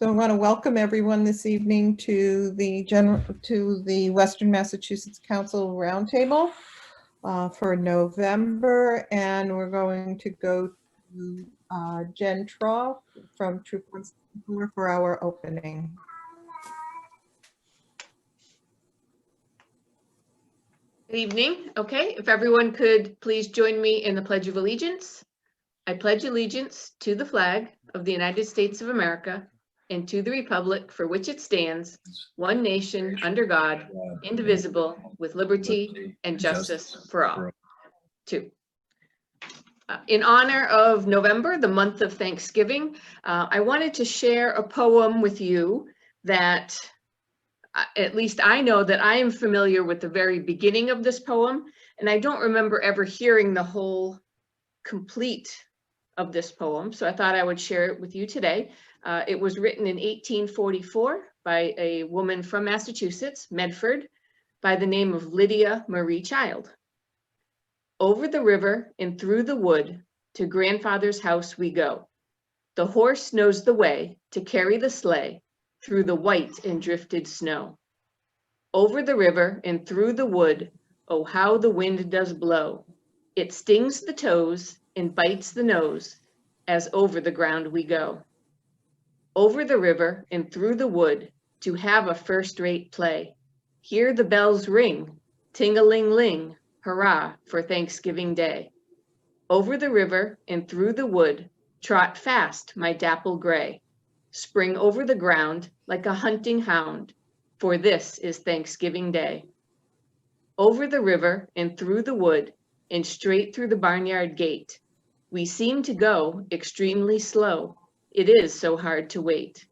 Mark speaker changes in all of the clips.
Speaker 1: So I want to welcome everyone this evening to the Western Massachusetts Council Roundtable for November, and we're going to go to Jen Traw from Troop 174 for our opening.
Speaker 2: Good evening. Okay, if everyone could please join me in the Pledge of Allegiance. I pledge allegiance to the flag of the United States of America and to the republic for which it stands, one nation under God, indivisible, with liberty and justice for all. Two. In honor of November, the month of Thanksgiving, I wanted to share a poem with you that at least I know that I am familiar with the very beginning of this poem, and I don't remember ever hearing the whole complete of this poem, so I thought I would share it with you today. It was written in 1844 by a woman from Massachusetts, Medford, by the name of Lydia Marie Child. Over the river and through the wood, to grandfather's house we go. The horse knows the way to carry the sleigh through the white and drifted snow. Over the river and through the wood, oh, how the wind does blow. It stings the toes and bites the nose as over the ground we go. Over the river and through the wood to have a first-rate play. Hear the bells ring, ting-a-ling-ling, hurrah for Thanksgiving Day. Over the river and through the wood, trot fast, my dapple gray. Spring over the ground like a hunting hound, for this is Thanksgiving Day. Over the river and through the wood, and straight through the barnyard gate, we seem to go extremely slow. It is so hard to wait.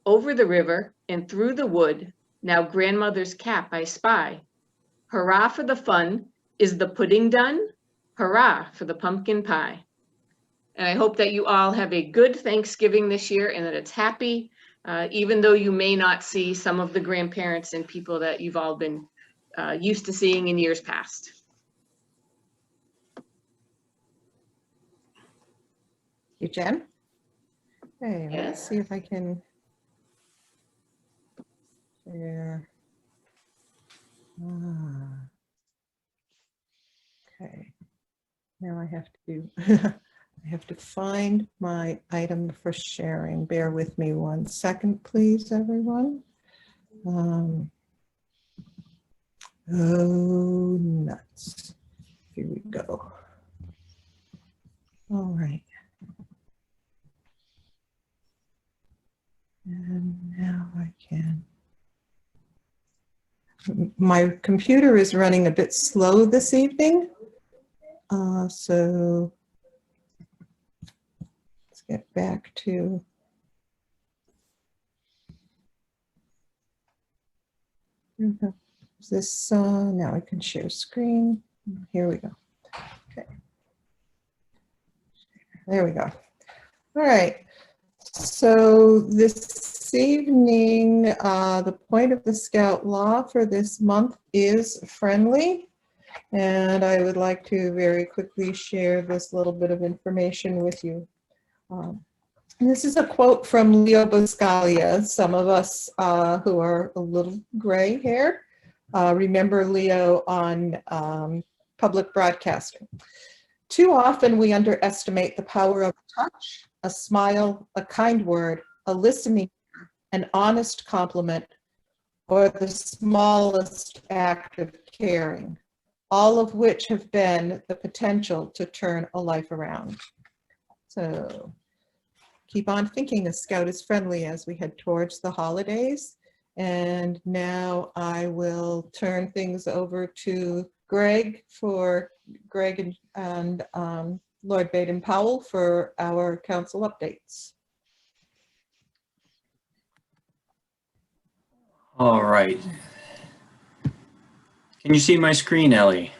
Speaker 2: Over the river and through the wood, now grandmother's cap I spy. Hurrah for the fun, is the pudding done? Hurrah for the pumpkin pie. And I hope that you all have a good Thanksgiving this year and that it's happy, even though you may not see some of the grandparents and people that you've all been used to seeing in years past.
Speaker 1: You, Jen? Okay,
Speaker 2: Yeah.
Speaker 1: let's see if I can share. Okay, now I have to I have to find my item for sharing. Bear with me 1 second, please, everyone. Oh, nuts. Here we go. All right. And now I can. My computer is running a bit slow this evening. So let's get back to this. Now I can share screen. Here we go. Okay. There we go. All right. So this evening, the point of the Scout Law for this month is friendly. And I would like to very quickly share this little bit of information with you. This is a quote from Leo Buscaglia. Some of us who are a little gray hair remember Leo on public broadcasting. Too often we underestimate the power of a touch, a smile, a kind word, a listening, an honest compliment, or the smallest act of caring, all of which have been the potential to turn a life around. So keep on thinking a Scout is friendly as we head towards the holidays. And now I will turn things over to Greg and Lord Baden-Powell for our council updates.
Speaker 3: All right. Can you see my screen, Ellie?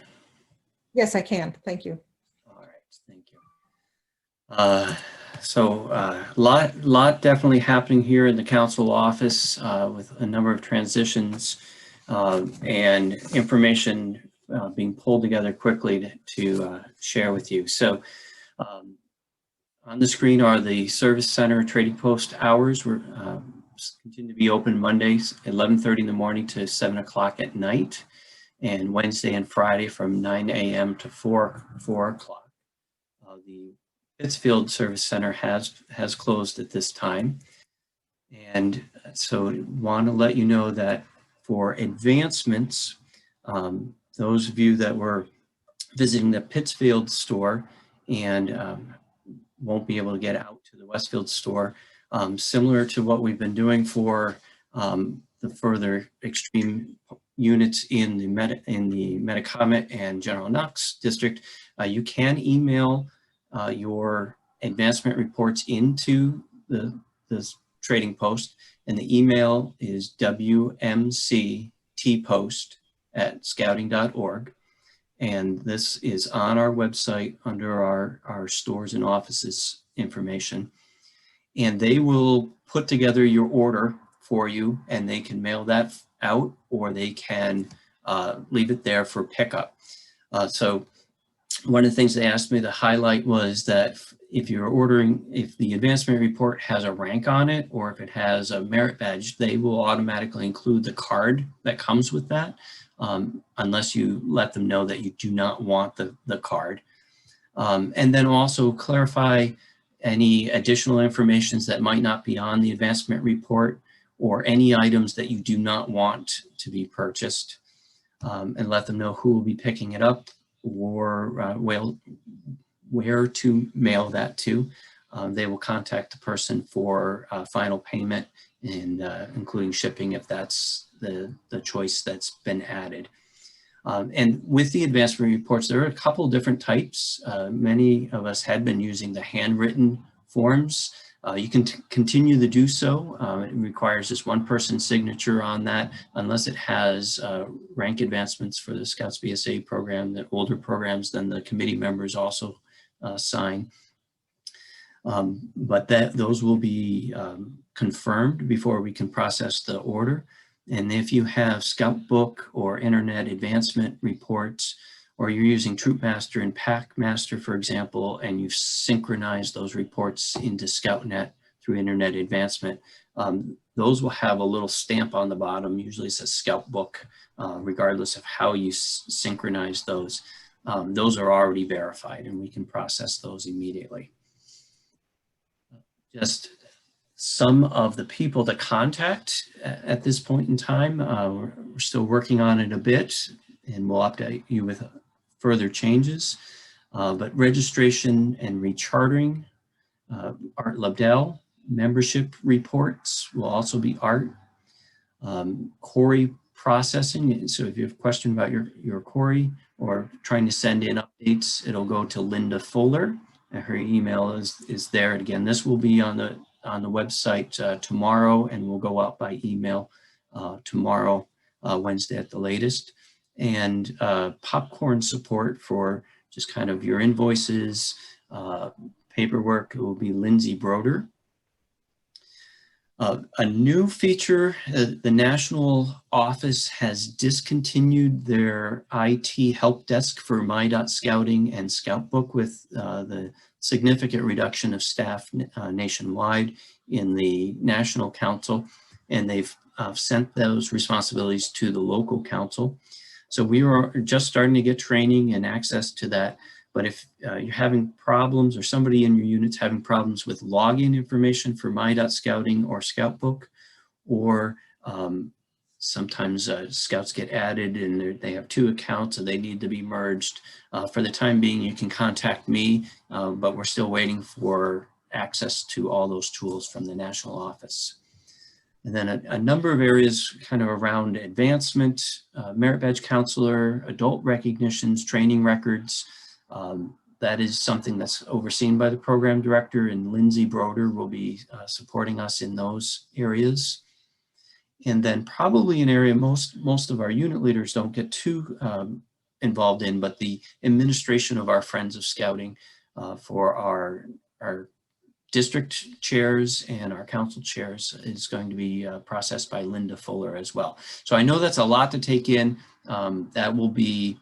Speaker 1: Yes, I can. Thank you.
Speaker 3: All right, thank you. So lot definitely happening here in the council office with a number of transitions and information being pulled together quickly to share with you. So On the screen are the Service Center Trading Post hours. We're continue to be open Mondays, 11:30 in the morning to 7 o'clock at night, and Wednesday and Friday from 9 a.m. to 4 o'clock. The Pittsfield Service Center has closed at this time. And so want to let you know that for advancements, those of you that were visiting the Pittsfield store and won't be able to get out to the Westfield store, similar to what we've been doing for the further extreme units in the Metacomet and General Knox district, you can email your advancement reports into the trading post, and the email is wmctpost@scouting.org. And this is on our website under our stores and offices information. And they will put together your order for you, and they can mail that out, or they can leave it there for pickup. So one of the things they asked me to highlight was that if you're ordering, if the advancement report has a rank on it, or if it has a merit badge, they will automatically include the card that comes with that, unless you let them know that you do not want the card. And then also clarify any additional information that might not be on the advancement report, or any items that you do not want to be purchased, and let them know who will be picking it up, or where to mail that to. They will contact the person for final payment, and including shipping if that's the choice that's been added. And with the advancement reports, there are a couple of different types. Many of us had been using the handwritten forms. You can continue to do so. It requires just one person's signature on that, unless it has rank advancements for the Scouts BSA program, the older programs, then the committee members also sign. But those will be confirmed before we can process the order. And if you have Scout Book or Internet Advancement reports, or you're using Troop Master and Pack Master, for example, and you've synchronized those reports into ScoutNet through Internet Advancement, those will have a little stamp on the bottom. Usually it says Scout Book, regardless of how you synchronize those. Those are already verified, and we can process those immediately. Just some of the people to contact at this point in time. We're still working on it a bit, and we'll update you with further changes. But registration and rechartering, Art Labdell. Membership reports will also be Art. Query processing, so if you have a question about your query or trying to send in updates, it'll go to Linda Fuller, and her email is there. And again, this will be on the website tomorrow, and will go out by email tomorrow, Wednesday at the latest. And popcorn support for just kind of your invoices, paperwork, it will be Lindsay Broder. A new feature, the national office has discontinued their IT help desk for My.Scouting and Scoutbook with the significant reduction of staff nationwide in the National Council, and they've sent those responsibilities to the local council. So we are just starting to get training and access to that. But if you're having problems, or somebody in your unit's having problems with login information for My.Scouting or Scoutbook, or sometimes Scouts get added and they have two accounts and they need to be merged, for the time being, you can contact me, but we're still waiting for access to all those tools from the national office. And then a number of areas kind of around advancement, merit badge counselor, adult recognitions, training records. That is something that's overseen by the program director, and Lindsay Broder will be supporting us in those areas. And then probably an area most of our unit leaders don't get too involved in, but the administration of our Friends of Scouting for our district chairs and our council chairs is going to be processed by Linda Fuller as well. So I know that's a lot to take in. That will be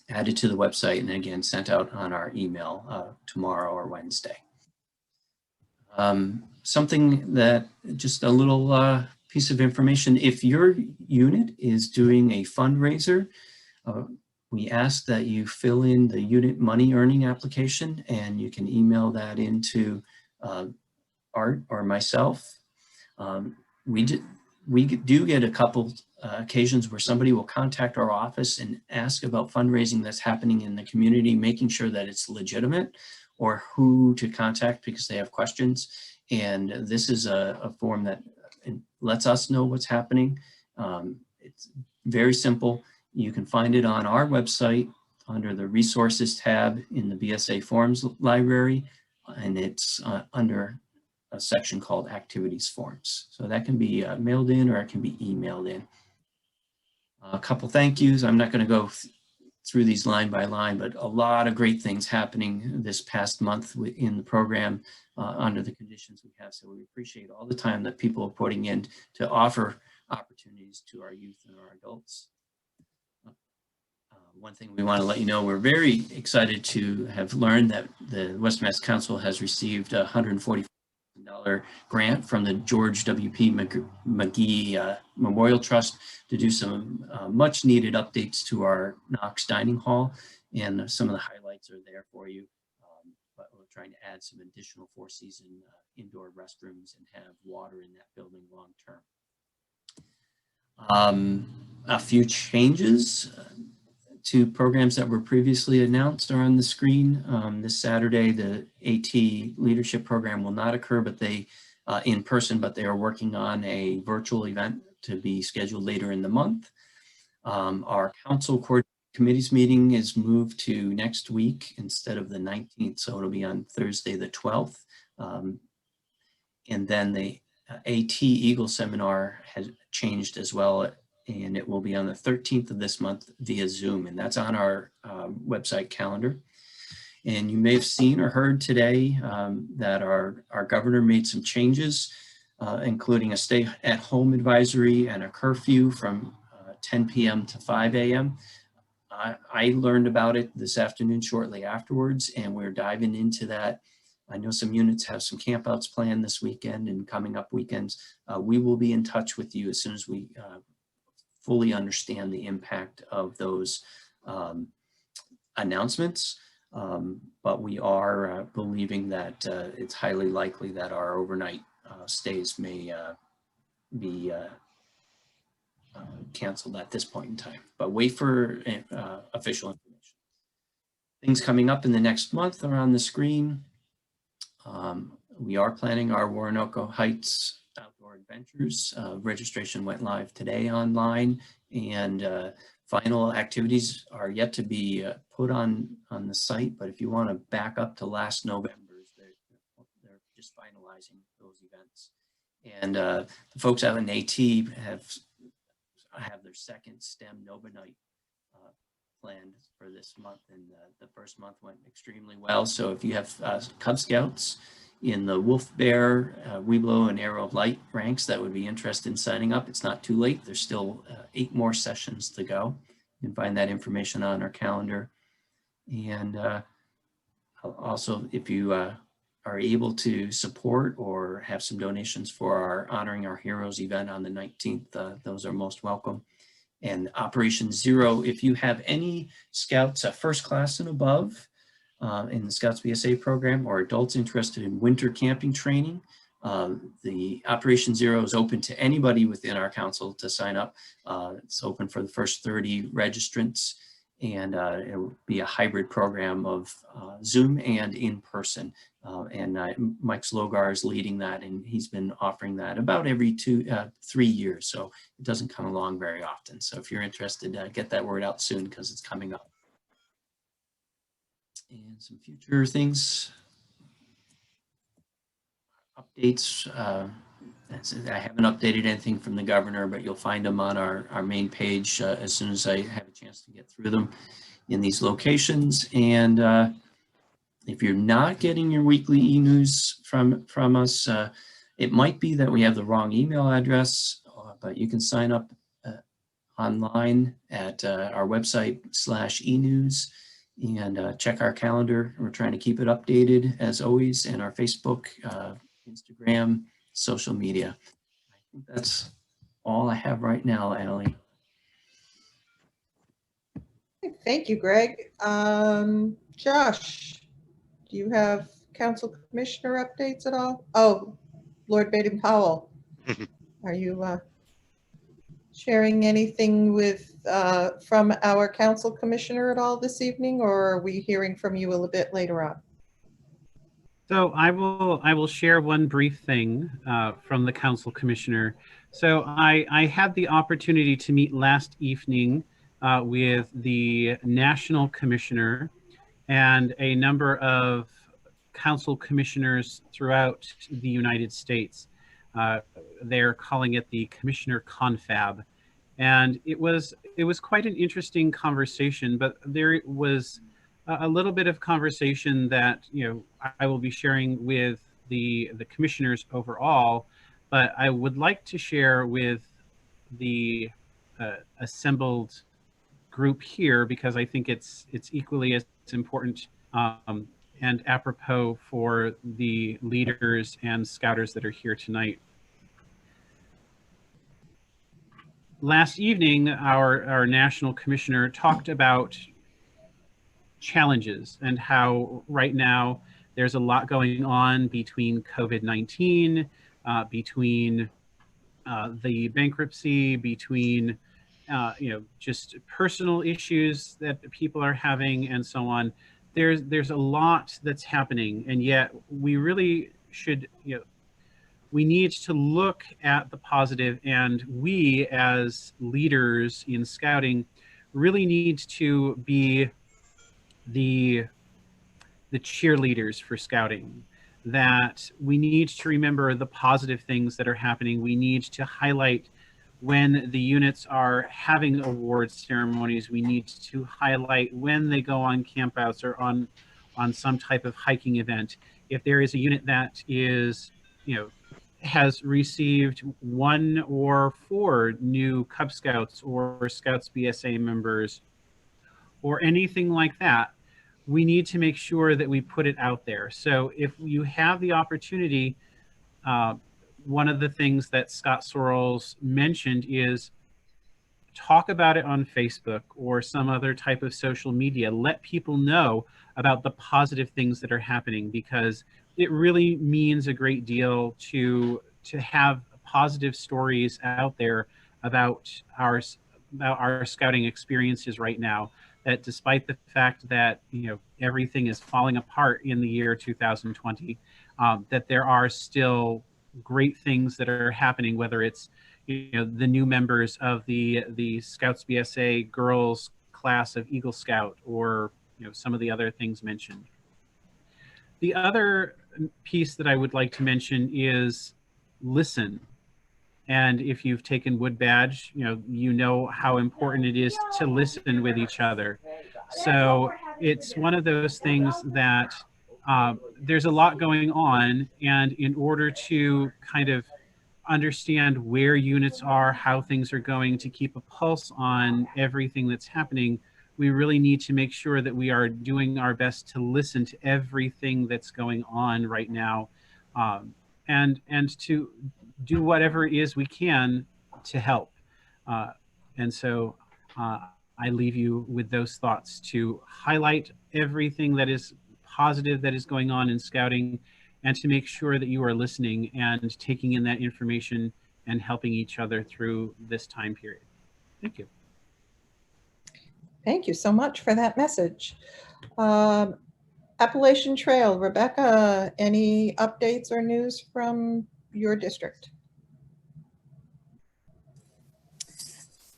Speaker 3: added to the website, and again sent out on our email tomorrow or Wednesday. Something that, just a little piece of information, if your unit is doing a fundraiser, we ask that you fill in the unit money earning application, and you can email that into Art or myself. We do get a couple occasions where somebody will contact our office and ask about fundraising that's happening in the community, making sure that it's legitimate, or who to contact because they have questions. And this is a form that lets us know what's happening. It's very simple. You can find it on our website under the resources tab in the BSA forms library, and it's under a section called activities forms. So that can be mailed in or it can be emailed in. A couple thank yous. I'm not going to go through these line by line, but a lot of great things happening this past month in the program under the conditions we have. So we appreciate all the time that people are putting in to offer opportunities to our youth and our adults. One thing we want to let you know, we're very excited to have learned that the West Mass Council has received a $140,000 grant from the George W.P. McGee Memorial Trust to do some much needed updates to our Knox Dining Hall, and some of the highlights are there for you. But we're trying to add some additional four-season indoor restrooms and have water in that building long term. A few changes to programs that were previously announced are on the screen. This Saturday, the AT Leadership Program will not occur, but they in person, but they are working on a virtual event to be scheduled later in the month. Our council committees meeting is moved to next week instead of the 19th, so it'll be on Thursday the 12th. And then the AT Eagle Seminar has changed as well, and it will be on the 13th of this month via Zoom, and that's on our website calendar. And you may have seen or heard today that our governor made some changes, including a stay-at-home advisory and a curfew from 10 p.m. to 5 a.m. I learned about it this afternoon shortly afterwards, and we're diving into that. I know some units have some campouts planned this weekend and coming up weekends. We will be in touch with you as soon as we fully understand the impact of those announcements. But we are believing that it's highly likely that our overnight stays may be canceled at this point in time. But wait for official information. Things coming up in the next month are on the screen. We are planning our Warnoco Heights Outdoor Adventures. Registration went live today online, and final activities are yet to be put on the site. But if you want to back up to last November's, they're just finalizing those events. And the folks out in AT have their second STEM Nova Night planned for this month, and the first month went extremely well. So if you have Cub Scouts in the Wolf Bear, Weeblo, and Arrow of Light ranks that would be interested in signing up, it's not too late. There's still 8 more sessions to go. You can find that information on our calendar. And also, if you are able to support or have some donations for our Honoring Our Heroes event on the 19th, those are most welcome. And Operation Zero, if you have any Scouts first class and above in the Scouts BSA program, or adults interested in winter camping training, the Operation Zero is open to anybody within our council to sign up. It's open for the first 30 registrants, and it will be a hybrid program of Zoom and in person. Mike Slogar is leading that, and he's been offering that about every 3 years. So it doesn't come along very often. So if you're interested, get that word out soon because it's coming up. And some future things, updates. I haven't updated anything from the governor, but you'll find them on our main page as soon as I have a chance to get through them in these locations. And if you're not getting your weekly e-news from us, it might be that we have the wrong email address, but you can sign up online at our website /enews and check our calendar. We're trying to keep it updated as always, and our Facebook Instagram, social media. I think that's all I have right now, Allie.
Speaker 1: Thank you, Greg. Josh, do you have council commissioner updates at all? Oh, Lord Baden-Powell, are you sharing anything with from our council commissioner at all this evening, or are we hearing from you a little bit later on?
Speaker 4: So I will share one brief thing from the council commissioner. So I had the opportunity to meet last evening with the national commissioner and a number of council commissioners throughout the United States. They're calling it the Commissioner Confab. And it was quite an interesting conversation, but there was a little bit of conversation that, you know, I will be sharing with the commissioners overall, but I would like to share with the assembled group here because I think it's equally as important and apropos for the leaders and scouters that are here tonight. Last evening, our national commissioner talked about challenges and how right now there's a lot going on between COVID-19, between the bankruptcy, between you know, just personal issues that people are having and so on. There's a lot that's happening, and yet we really should, you know, we need to look at the positive, and we as leaders in scouting really need to be the cheerleaders for scouting, that we need to remember the positive things that are happening. We need to highlight when the units are having awards ceremonies. We need to highlight when they go on campouts or on some type of hiking event. If there is a unit that is, you know, has received 1 or 4 new Cub Scouts or Scouts BSA members or anything like that, we need to make sure that we put it out there. So if you have the opportunity, one of the things that Scott Sorrells mentioned is talk about it on Facebook or some other type of social media. Let people know about the positive things that are happening, because it really means a great deal to have positive stories out there about our scouting experiences right now. That despite the fact that, you know, everything is falling apart in the year 2020, that there are still great things that are happening, whether it's, you know, the new members of the Scouts BSA girls class of Eagle Scout, or, you know, some of the other things mentioned. The other piece that I would like to mention is listen. And if you've taken Wood Badge, you know how important it is to listen with each other. So it's one of those things that there's a lot going on, and in order to kind of understand where units are, how things are going, to keep a pulse on everything that's happening, we really need to make sure that we are doing our best to listen to everything that's going on right now, and to do whatever it is we can to help. And so I leave you with those thoughts, to highlight everything that is positive that is going on in scouting, and to make sure that you are listening and taking in that information and helping each other through this time period. Thank you.
Speaker 1: Thank you so much for that message. Appalachian Trail, Rebecca, any updates or news from your district?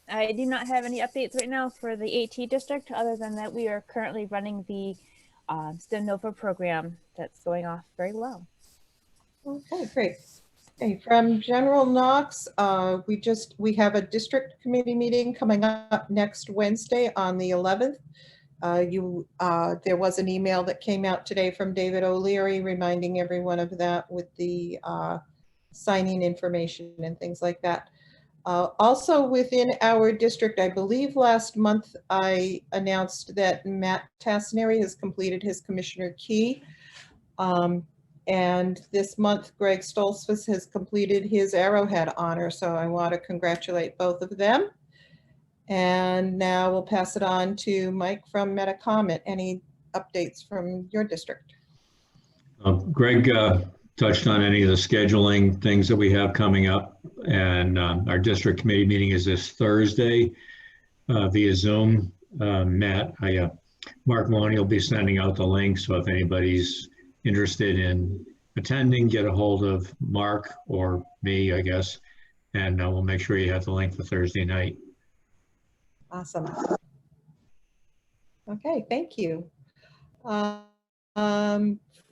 Speaker 5: I do not have any updates right now for the AT district, other than that we are currently running the STEM-NOVA program that's going off very well.
Speaker 1: Okay, great. Okay, from General Knox, we have a district committee meeting coming up next Wednesday on the 11th. There was an email that came out today from David O'Leary reminding everyone of that, with the signing information and things like that. Also within our district, I believe last month I announced that Matt Tasneri has completed his Commissioner Key. And this month, Greg Stolzfus has completed his Arrowhead honor, so I want to congratulate both of them. And now we'll pass it on to Mike from Metacomet. Any updates from your district?
Speaker 6: Greg touched on any of the scheduling things that we have coming up, and our district committee meeting is this Thursday via Zoom. Mark Maloney will be sending out the link, so if anybody's interested in attending, get a hold of Mark or me, I guess, and we'll make sure you have the link for Thursday night.
Speaker 1: Awesome. Okay, thank you.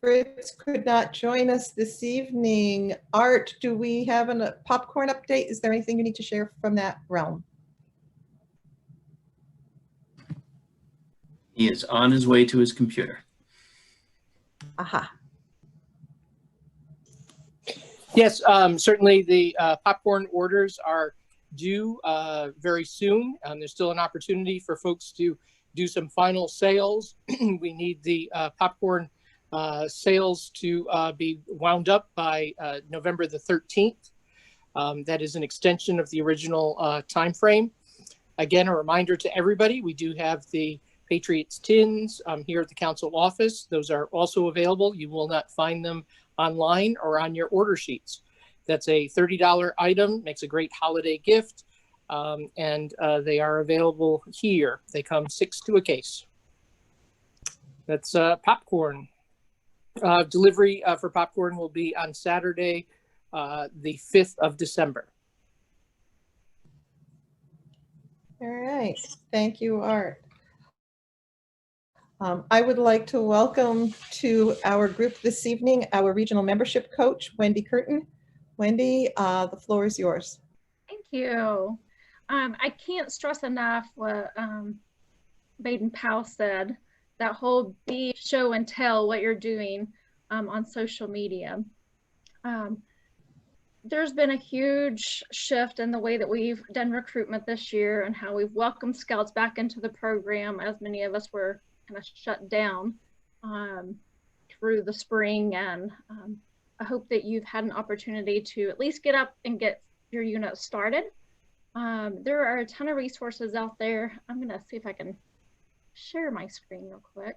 Speaker 1: Fritz could not join us this evening. Art, do we have a popcorn update? Is there anything you need to share from that realm?
Speaker 3: He is on his way to his computer.
Speaker 1: Aha.
Speaker 7: Yes, certainly the popcorn orders are due very soon. There's still an opportunity for folks to do some final sales. We need the popcorn sales to be wound up by November the 13th. That is an extension of the original time frame. Again, a reminder to everybody, we do have the Patriots tins here at the council office. Those are also available. You will not find them online or on your order sheets. That's a $30 item, makes a great holiday gift, and they are available here. They come 6 to a case. That's popcorn. Delivery for popcorn will be on Saturday, the 5th of December.
Speaker 1: All right, thank you, Art. I would like to welcome to our group this evening our regional membership coach, Wendy Curtin. Wendy, the floor is yours.
Speaker 8: Thank you. I can't stress enough what Baden Powell said, that whole be, show, and tell what you're doing on social media. There's been a huge shift in the way that we've done recruitment this year and how we've welcomed scouts back into the program, as many of us were kind of shut down through the spring. And I hope that you've had an opportunity to at least get up and get your unit started. There are a ton of resources out there. I'm gonna see if I can share my screen real quick.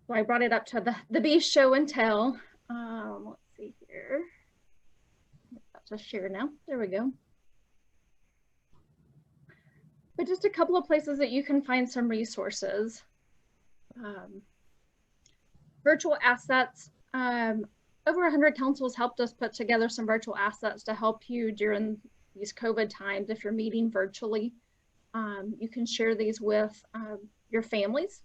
Speaker 8: So I brought it up to the Be, Show, and Tell. Let's see here. Just share now. There we go. But just a couple of places that you can find some resources. Virtual assets. Over 100 councils helped us put together some virtual assets to help you during these COVID times. If you're meeting virtually, you can share these with your families.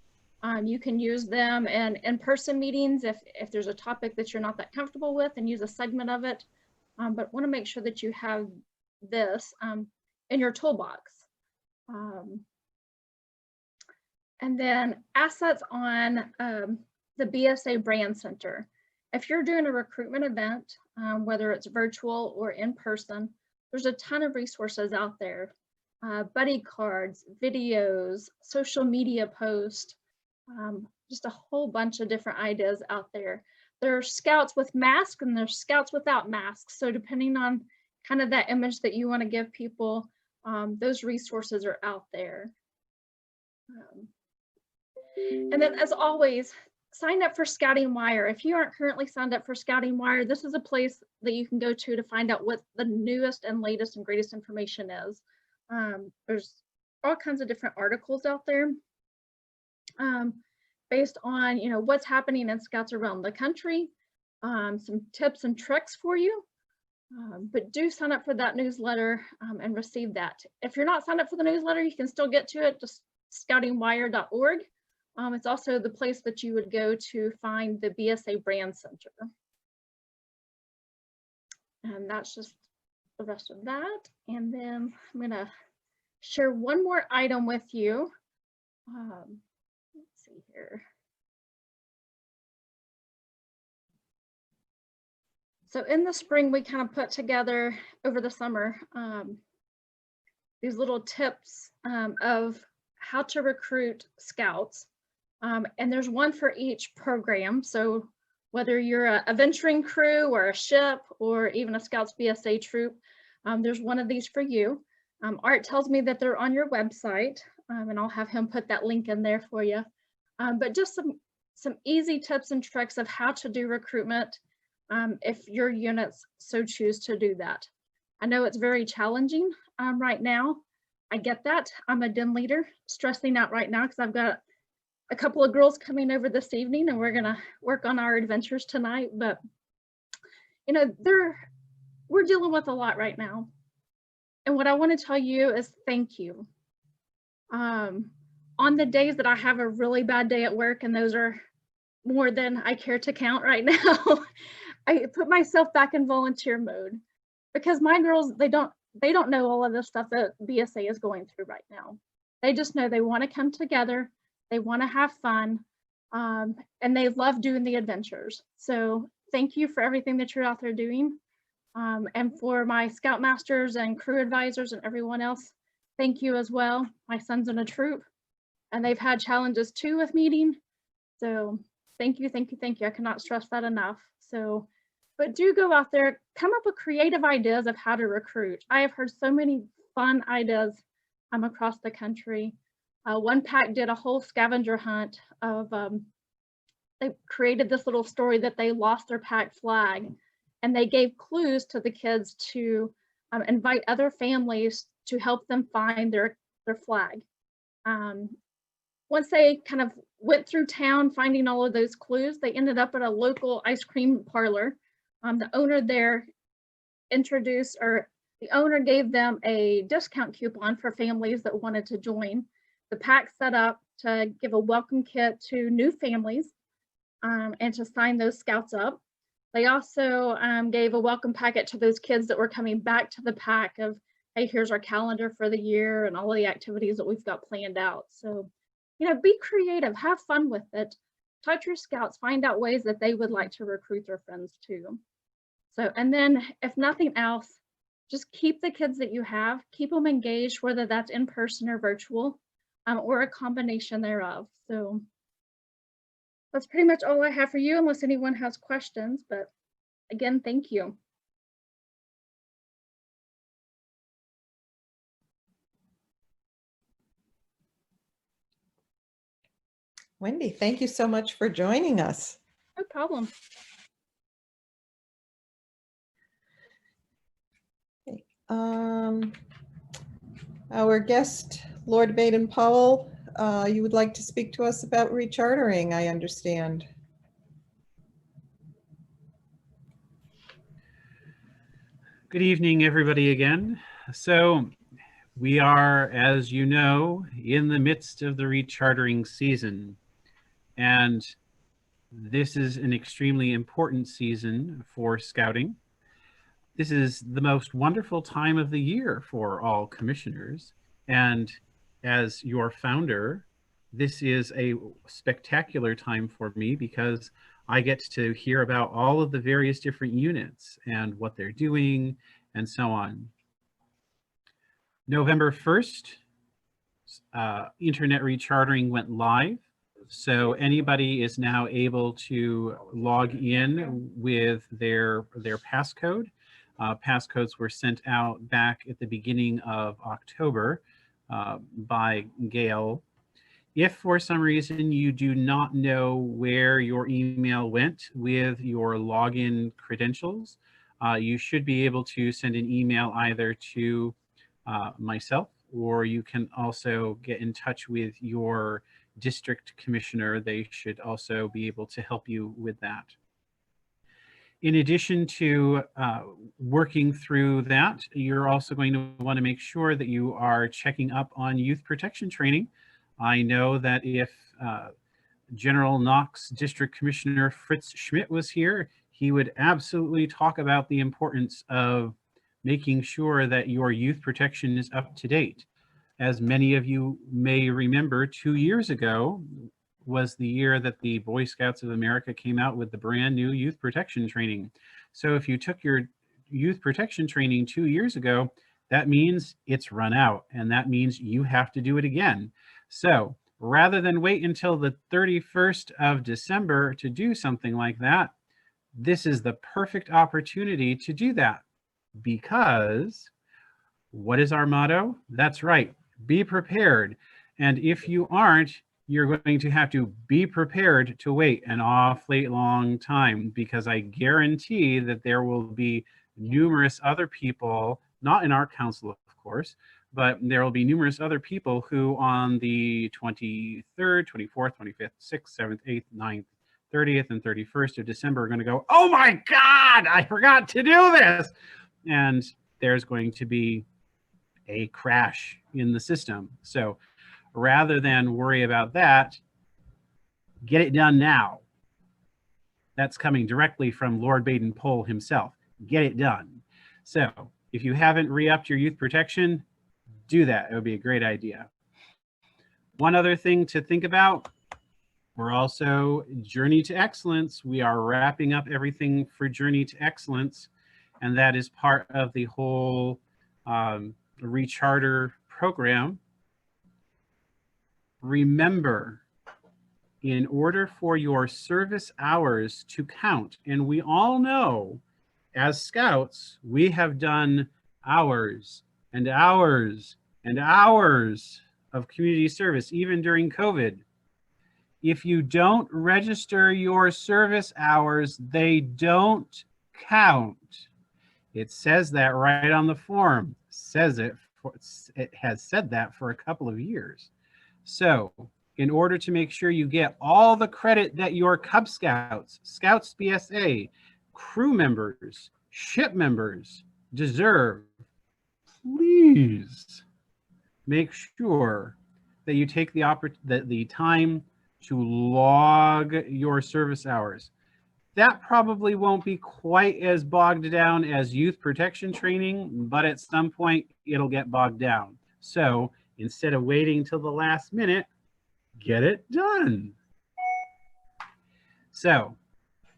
Speaker 8: You can use them in-person meetings if there's a topic that you're not that comfortable with, and use a segment of it. But want to make sure that you have this in your toolbox. And then assets on the BSA Brand Center. If you're doing a recruitment event, whether it's virtual or in person, there's a ton of resources out there. Buddy cards, videos, social media posts, just a whole bunch of different ideas out there. There are scouts with masks and there's scouts without masks. So depending on kind of that image that you want to give people, those resources are out there. And then, as always, sign up for Scouting Wire. If you aren't currently signed up for Scouting Wire, this is a place that you can go to find out what the newest and latest and greatest information is. There's all kinds of different articles out there based on, you know, what's happening in Scouts around the country, some tips and tricks for you. But do sign up for that newsletter and receive that. If you're not signed up for the newsletter, you can still get to it, just scoutingwire.org. It's also the place that you would go to find the BSA Brand Center. And that's just the rest of that. And then I'm gonna share one more item with you. Let's see here. So in the spring, we kind of put together over the summer these little tips of how to recruit scouts. And there's one for each program. So whether you're a venturing crew or a ship or even a Scouts BSA troop, there's one of these for you. Art tells me that they're on your website, and I'll have him put that link in there for you. But just some easy tips and tricks of how to do recruitment if your units so choose to do that. I know it's very challenging right now. I get that. I'm a den leader, stressing out right now because I've got a couple of girls coming over this evening and we're gonna work on our adventures tonight. But you know, we're dealing with a lot right now. And what I want to tell you is thank you. On the days that I have a really bad day at work, and those are more than I care to count right now, I put myself back in volunteer mode because my girls, they don't know all of the stuff that BSA is going through right now. They just know they want to come together, they want to have fun, and they love doing the adventures. So thank you for everything that you're out there doing. And for my Scoutmasters and crew advisors and everyone else, thank you as well. My son's in a troop and they've had challenges too with meeting. So thank you, thank you, thank you. I cannot stress that enough. So, but do go out there, come up with creative ideas of how to recruit. I have heard so many fun ideas across the country. One pack did a whole scavenger hunt of, they created this little story that they lost their pack flag, and they gave clues to the kids to invite other families to help them find their flag. Once they kind of went through town finding all of those clues, they ended up at a local ice cream parlor. The owner there the owner gave them a discount coupon for families that wanted to join. The pack set up to give a welcome kit to new families and to sign those scouts up. They also gave a welcome packet to those kids that were coming back to the pack of, hey, here's our calendar for the year and all of the activities that we've got planned out. So, you know, be creative, have fun with it. Talk to your scouts, find out ways that they would like to recruit their friends too. So, and then if nothing else, just keep the kids that you have, keep them engaged, whether that's in person or virtual, or a combination thereof. So that's pretty much all I have for you, unless anyone has questions. But again, thank you.
Speaker 1: Wendy, thank you so much for joining us.
Speaker 8: No problem.
Speaker 1: Our guest, Lord Baden-Powell, you would like to speak to us about rechartering, I understand.
Speaker 4: Good evening, everybody, again. So we are, as you know, in the midst of the rechartering season. And this is an extremely important season for Scouting. This is the most wonderful time of the year for all commissioners. And as your founder, this is a spectacular time for me because I get to hear about all of the various different units and what they're doing and so on. November 1st, internet rechartering went live. So anybody is now able to log in with their passcode. Passcodes were sent out back at the beginning of October by Gail. If for some reason you do not know where your email went with your login credentials, you should be able to send an email either to myself, or you can also get in touch with your district commissioner. They should also be able to help you with that. In addition to working through that, you're also going to want to make sure that you are checking up on youth protection training. I know that if General Knox District Commissioner Fritz Schmidt was here, he would absolutely talk about the importance of making sure that your youth protection is up to date. As many of you may remember, 2 years ago was the year that the Boy Scouts of America came out with the brand new youth protection training. So if you took your youth protection training 2 years ago, that means it's run out, and that means you have to do it again. So rather than wait until the 31st of December to do something like that, this is the perfect opportunity to do that. Because what is our motto? That's right, be prepared. And if you aren't, you're going to have to be prepared to wait an awfully long time, because I guarantee that there will be numerous other people, not in our council, of course, but there will be numerous other people who on the 23rd, 24th, 25th, 6th, 7th, 8th, 9th, 30th, and 31st of December are going to go, oh my God, I forgot to do this. And there's going to be a crash in the system. So rather than worry about that, get it done now. That's coming directly from Lord Baden-Powell himself. Get it done. So if you haven't re-upped your youth protection, do that. It would be a great idea. One other thing to think about, we're also Journey to Excellence. We are wrapping up everything for Journey to Excellence, and that is part of the whole recharter program. Remember, in order for your service hours to count, and we all know as scouts, we have done hours and hours and hours of community service, even during COVID. If you don't register your service hours, they don't count. It says that right on the form. It has said that for a couple of years. So in order to make sure you get all the credit that your Cub Scouts, Scouts BSA, crew members, ship members deserve, please make sure that you take the time to log your service hours. That probably won't be quite as bogged down as youth protection training, but at some point it'll get bogged down. So instead of waiting till the last minute, get it done. So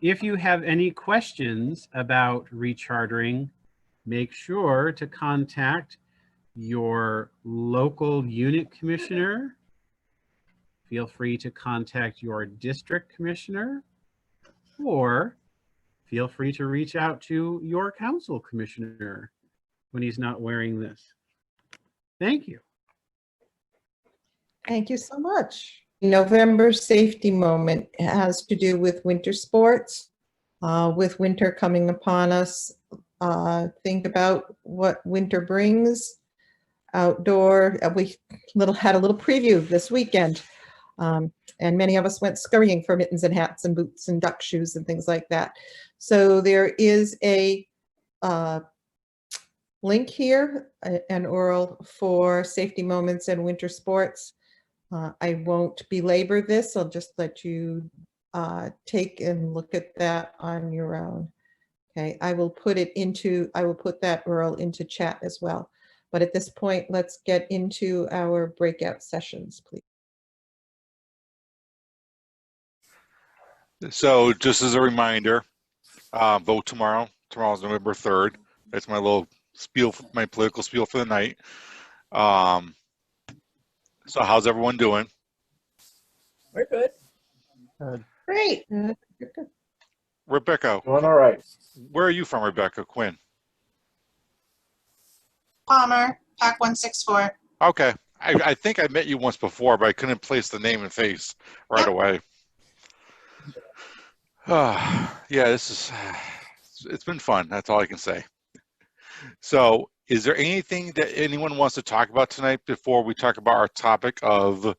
Speaker 4: if you have any questions about rechartering, make sure to contact your local unit commissioner. Feel free to contact your district commissioner, or feel free to reach out to your council commissioner when he's not wearing this. Thank you.
Speaker 1: Thank you so much. November safety moment has to do with winter sports. With winter coming upon us, think about what winter brings. Outdoor, we had a little preview this weekend, and many of us went scurrying for mittens and hats and boots and duck shoes and things like that. So there is a link here, an URL for safety moments and winter sports. I won't belabor this. I'll just let you take and look at that on your own. Okay, I will put that URL into chat as well. But at this point, let's get into our breakout sessions, please.
Speaker 9: So just as a reminder, vote tomorrow. Tomorrow's November 3rd. That's my little spiel, my political spiel for the night. So how's everyone doing?
Speaker 10: We're good.
Speaker 1: Great.
Speaker 9: Rebecca,
Speaker 10: Doing all right.
Speaker 9: where are you from, Rebecca? Quinn?
Speaker 11: Palmer, Pack 164.
Speaker 9: Okay. I think I met you once before, but I couldn't place the name and face right away. Yeah, it's been fun. That's all I can say. So is there anything that anyone wants to talk about tonight before we talk about our topic of,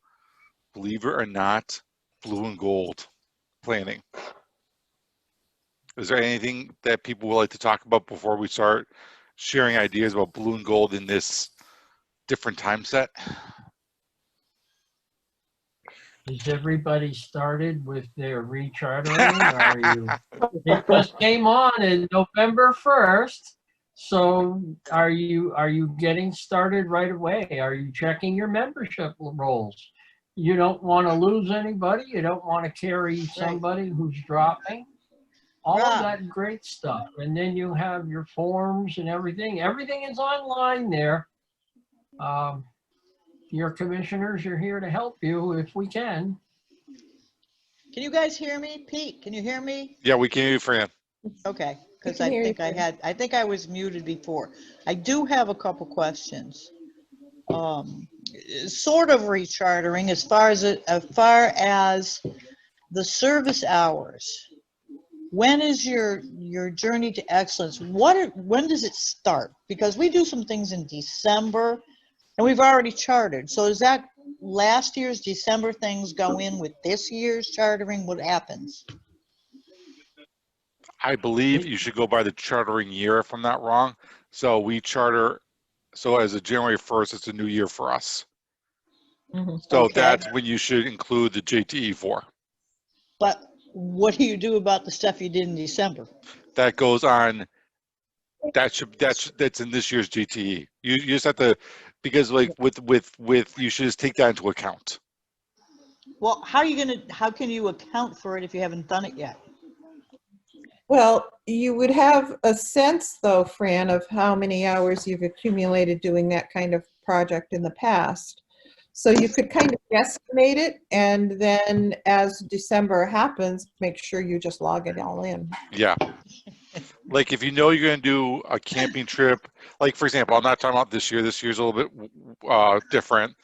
Speaker 9: believe it or not, blue and gold planning? Is there anything that people would like to talk about before we start sharing ideas about blue and gold in this different time set?
Speaker 10: Is everybody started with their rechartering? Are you? It just came on in November 1st. So are you getting started right away? Are you checking your membership rolls? You don't want to lose anybody. You don't want to carry somebody who's dropping. All of that great stuff. And then you have your forms and everything. Everything is online there. your commissioners are here to help you if we can.
Speaker 12: Can you guys hear me? Pete, can you hear me?
Speaker 9: Yeah, we can hear you, Fran.
Speaker 12: Okay, because
Speaker 1: can
Speaker 12: I
Speaker 1: hear you,
Speaker 12: think I think I was muted before. I do have a couple questions. Sort of rechartering as far as the service hours. When is your journey to excellence? When does it start? Because we do some things in December and we've already chartered. So is that last year's December things go in with this year's chartering? What happens?
Speaker 9: I believe you should go by the chartering year, if I'm not wrong. So we charter, so as of January 1st, it's a new year for us. So
Speaker 12: Okay.
Speaker 9: that's when you should include the JTE for.
Speaker 12: But what do you do about the stuff you did in December?
Speaker 9: That goes on, that's in this year's JTE. You just have to, because like with you should just take that into account.
Speaker 12: Well, how can you account for it if you haven't done it yet?
Speaker 1: Well, you would have a sense though, Fran, of how many hours you've accumulated doing that kind of project in the past. So you could kind of guesstimate it, and then as December happens, make sure you just log it all in.
Speaker 9: Yeah. Like if you know you're going to do a camping trip, like for example, I'm not talking about this year. This year's a little bit different,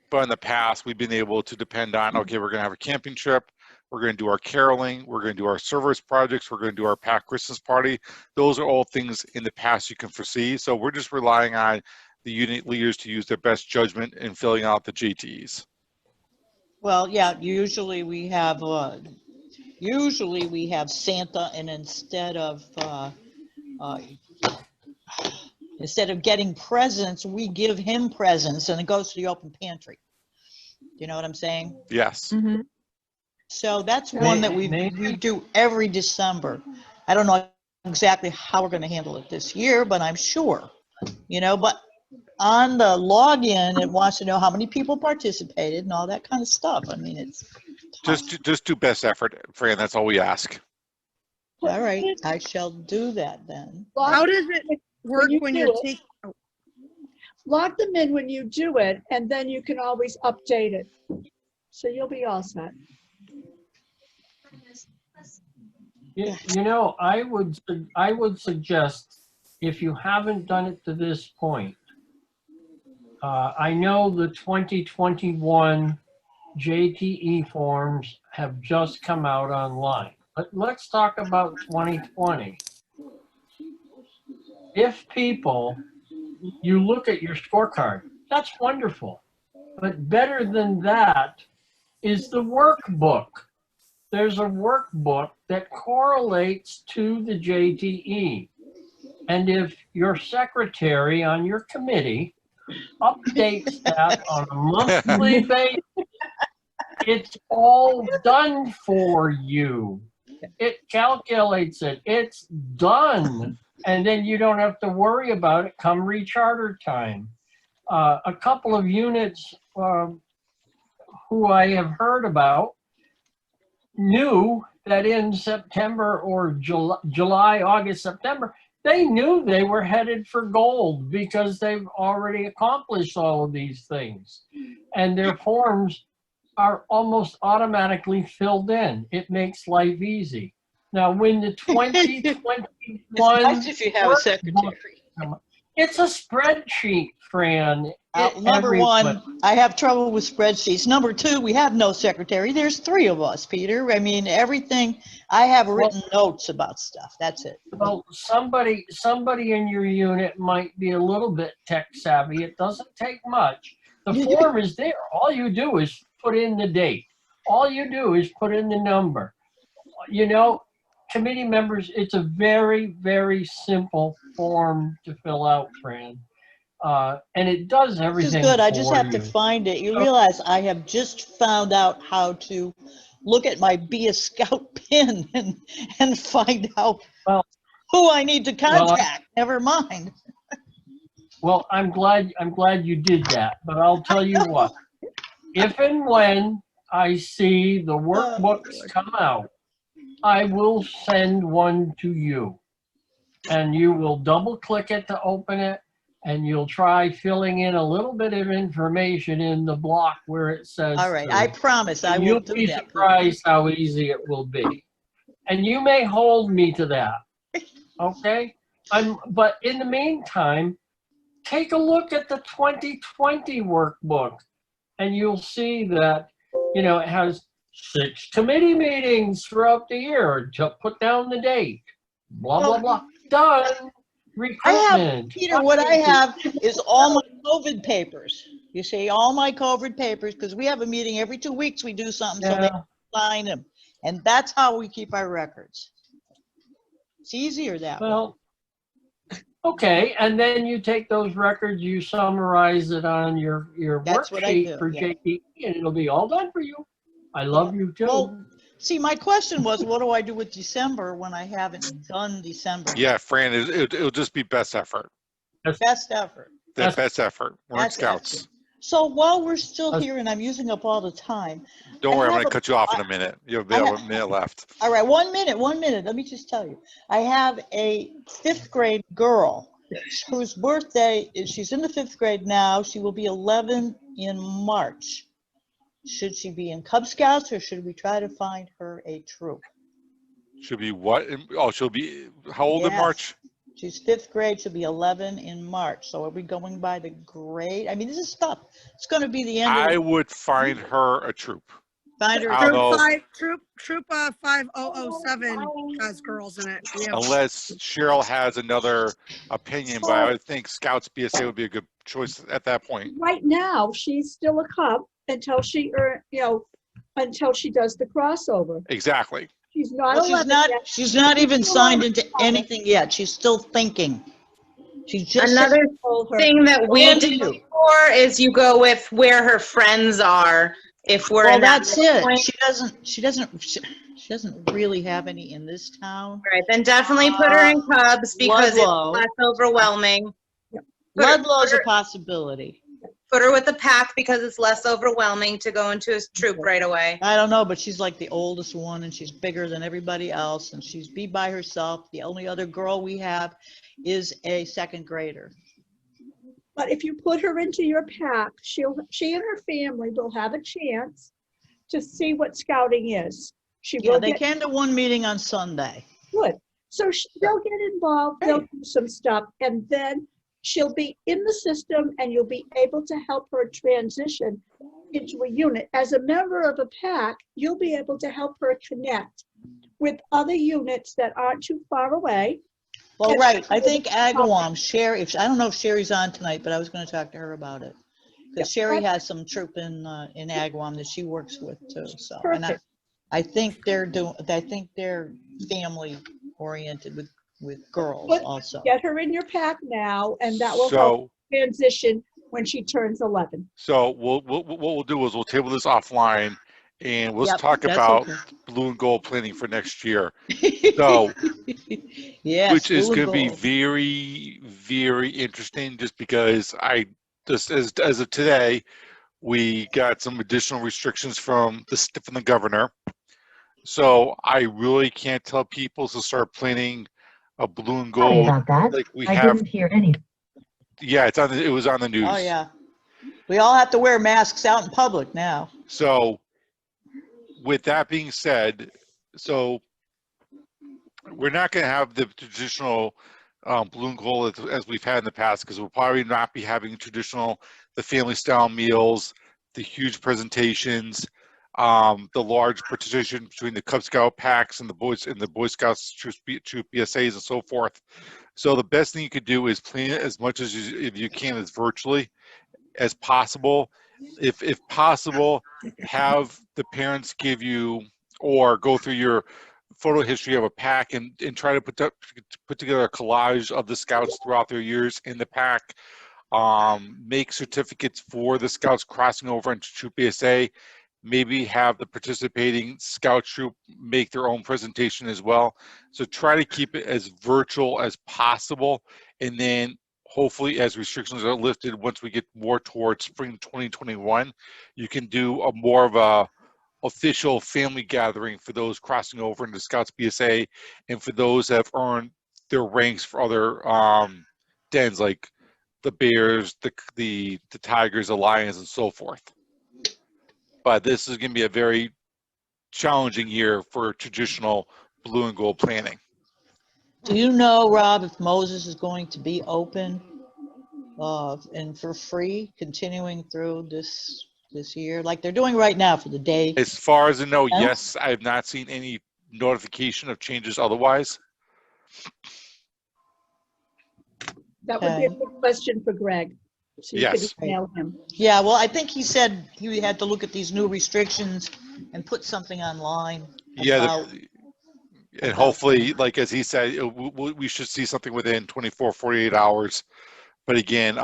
Speaker 9: but in the past we've been able to depend on, okay, we're going to have a camping trip. We're going to do our caroling. We're going to do our service projects. We're going to do our packed Christmas party. Those are all things in the past you can foresee. So we're just relying on the unit leaders to use their best judgment in filling out the JTEs.
Speaker 12: Well, yeah, usually we have Santa, and instead of getting presents, we give him presents, and it goes to the open pantry. You know what I'm saying?
Speaker 9: Yes.
Speaker 1: Mm-hmm.
Speaker 12: So that's one that we do every December. I don't know exactly how we're going to handle it this year, but I'm sure, but on the login, it wants to know how many people participated and all that kind of stuff. I mean, it's tough.
Speaker 9: Just do best effort, Fran. That's all we ask.
Speaker 12: All right, I shall do that then.
Speaker 13: How does it work when you're
Speaker 14: do it,
Speaker 13: taking?
Speaker 14: Log them in when you do it, and then you can always update it. So you'll be all set.
Speaker 10: You know, I would suggest, if you haven't done it to this point, I know the 2021 JTE forms have just come out online, but let's talk about 2020. If you look at your scorecard, that's wonderful. But better than that is the workbook. There's a workbook that correlates to the JTE. And if your secretary on your committee updates that on a monthly basis, it's all done for you. It calculates it. It's done. And then you don't have to worry about it come recharter time. A couple of units who I have heard about knew that in September or July, August, September, they knew they were headed for gold because they've already accomplished all of these things. And their forms are almost automatically filled in. It makes life easy. Now, when the 2021,
Speaker 12: It's nice if you have a secretary.
Speaker 10: It's a spreadsheet, Fran.
Speaker 12: Number one, I have trouble with spreadsheets. Number two, we have no secretary. There's three of us, Peter. I mean, everything, I have written notes about stuff. That's it.
Speaker 10: Well, somebody in your unit might be a little bit tech savvy. It doesn't take much. The form is there. All you do is put in the date. All you do is put in the number. Committee members, it's a very, very simple form to fill out, Fran. And it does everything.
Speaker 12: This is good. I just have to find it. You realize I have just found out how to look at my Be a Scout pin and find out who I need to contact. Never mind.
Speaker 10: Well, I'm glad you did that. But I'll tell you what. If and when I see the workbooks come out, I will send one to you. And you will double click it to open it, and you'll try filling in a little bit of information in the block where it says
Speaker 12: All right, I
Speaker 10: troop.
Speaker 12: promise I
Speaker 10: And
Speaker 12: will
Speaker 10: you'll
Speaker 12: do
Speaker 10: be
Speaker 12: that.
Speaker 10: surprised how easy it will be. And you may hold me to that, okay? But in the meantime, take a look at the 2020 workbook, and you'll see that, you know, it has 6 committee meetings throughout the year. Just put down the date. Blah, blah, blah. Done.
Speaker 12: I have,
Speaker 10: Recruitment.
Speaker 12: Peter, what I have is all my COVID papers. You see, all my COVID papers, because we have a meeting every 2 weeks, we do something, so they
Speaker 10: Yeah.
Speaker 12: sign them. And that's how we keep our records. It's easier that way.
Speaker 10: Well, okay, and then you take those records, you summarize it on your
Speaker 12: That's what I
Speaker 10: worksheet
Speaker 12: do,
Speaker 10: for
Speaker 12: yeah.
Speaker 10: JPE, and it'll be all done for you. I love you too.
Speaker 12: Well, see, my question was, what do I do with December when I haven't done December?
Speaker 9: Yeah, Fran, it'll just be best effort.
Speaker 12: Best effort.
Speaker 9: The best effort. We're in
Speaker 12: That's
Speaker 9: Scouts.
Speaker 12: excellent. So while we're still here and I'm using up all the time.
Speaker 9: Don't worry, I'm
Speaker 12: have
Speaker 9: going to cut you off in a minute. You have a minute left.
Speaker 12: All right, 1 minute, 1 minute. Let me just tell you. I have a 5th grade girl whose birthday is, she's in the 5th grade now. She will be 11 in March. Should she be in Cub Scouts or should we try to find her a troop?
Speaker 9: She'll be what? Oh, she'll be how old in
Speaker 12: Yes.
Speaker 9: March?
Speaker 12: She's 5th grade. She'll be 11 in March. So are we going by the grade? I mean, this is stuff. It's going to be the end of
Speaker 9: I would find her a troop.
Speaker 12: Find her.
Speaker 9: I don't know.
Speaker 13: Troop 5007 has girls in it. We have-
Speaker 9: Unless Cheryl has another opinion, but I would think Scouts BSA would be a good choice at that point.
Speaker 14: Right now, she's still a Cub until she, until she does the crossover.
Speaker 9: Exactly.
Speaker 14: She's not
Speaker 12: Well,
Speaker 14: 11 yet.
Speaker 12: she's not even signed into anything yet. She's still thinking. She's just
Speaker 11: Another thing that we
Speaker 12: And
Speaker 11: do
Speaker 12: you.
Speaker 11: for is you go with where her friends are. If we're
Speaker 12: Well,
Speaker 11: in that
Speaker 12: that's it.
Speaker 11: point,
Speaker 12: She doesn't really have any in this town.
Speaker 11: right, then definitely put her in Cubs because it's
Speaker 12: Ludlow.
Speaker 11: less overwhelming.
Speaker 12: Ludlow's a possibility.
Speaker 11: Put her with a pack because it's less overwhelming to go into a troop right away.
Speaker 12: I don't know, but she's like the oldest one and she's bigger than everybody else and she's be by herself. The only other girl we have is a 2nd grader.
Speaker 14: But if you put her into your pack, she and her family will have a chance to see what scouting is. She
Speaker 12: Yeah,
Speaker 14: will
Speaker 12: they
Speaker 14: get
Speaker 12: came to one meeting on Sunday.
Speaker 14: good. So they'll get involved, they'll do some stuff, and then she'll be in the system and you'll be able to help her transition into a unit. As a member of a pack, you'll be able to help her connect with other units that aren't too far away.
Speaker 12: Well,
Speaker 14: And
Speaker 12: right. I
Speaker 14: she'll be
Speaker 12: think
Speaker 14: able to help
Speaker 12: Agawam, Sherry, I don't know if Sherry's on tonight, but I was going to talk to her about it. Because Sherry has some troop in Agawam that she works with too. So, and
Speaker 14: Perfect.
Speaker 12: I think they're family oriented with girls
Speaker 14: But
Speaker 12: also.
Speaker 14: get her in your pack now, and that will
Speaker 9: So-
Speaker 14: help transition when she turns 11.
Speaker 9: So what we'll do is we'll table this offline and we'll
Speaker 12: Yep,
Speaker 9: talk
Speaker 12: that's
Speaker 9: about
Speaker 12: okay.
Speaker 9: blue and gold planning for next year. So,
Speaker 12: Yes,
Speaker 9: which is
Speaker 12: blue and
Speaker 9: going to be
Speaker 12: gold.
Speaker 9: very, very interesting just because just as of today, we got some additional restrictions from the governor. So I really can't tell people to start planning a blue and
Speaker 15: Sorry
Speaker 9: gold
Speaker 15: about that.
Speaker 9: like we
Speaker 15: I
Speaker 9: have.
Speaker 15: didn't hear any.
Speaker 9: Yeah, it was on the news.
Speaker 12: Oh, yeah. We all have to wear masks out in public now.
Speaker 9: So with that being said, so we're not going to have the traditional blue and gold as we've had in the past because we'll probably not be having the family style meals, the huge presentations, the large participation between the Cub Scout packs and the Boy Scouts troop BSAs and so forth. So the best thing you could do is plan it as much as if you can as virtually as possible. If possible, have the parents give you or go through your photo history of a pack and try to put together a collage of the scouts throughout their years in the pack. Make certificates for the scouts crossing over into Troop BSA. Maybe have the participating scout troop make their own presentation as well. So try to keep it as virtual as possible. And then hopefully as restrictions are lifted, once we get more towards spring 2021, you can do a more of a official family gathering for those crossing over into Scouts BSA and for those that have earned their ranks for other dens like the bears, the tigers, the lions, and so forth. But this is going to be a very challenging year for traditional blue and gold planning.
Speaker 12: Do you know, Rob, if Moses is going to be open and for free, continuing through this year, like they're doing right now for the day?
Speaker 9: As far as I know,
Speaker 12: No?
Speaker 9: yes, I have not seen any notification of changes otherwise.
Speaker 14: That would be a
Speaker 12: Okay.
Speaker 14: good question for Greg. So you could
Speaker 9: Yes.
Speaker 14: email him.
Speaker 12: Yeah, well, I think he said he had to look at these new restrictions and put something online
Speaker 9: Yeah,
Speaker 12: about,
Speaker 9: and
Speaker 12: about
Speaker 9: hopefully, like as he said, we should see something within 24, 48 hours. But again,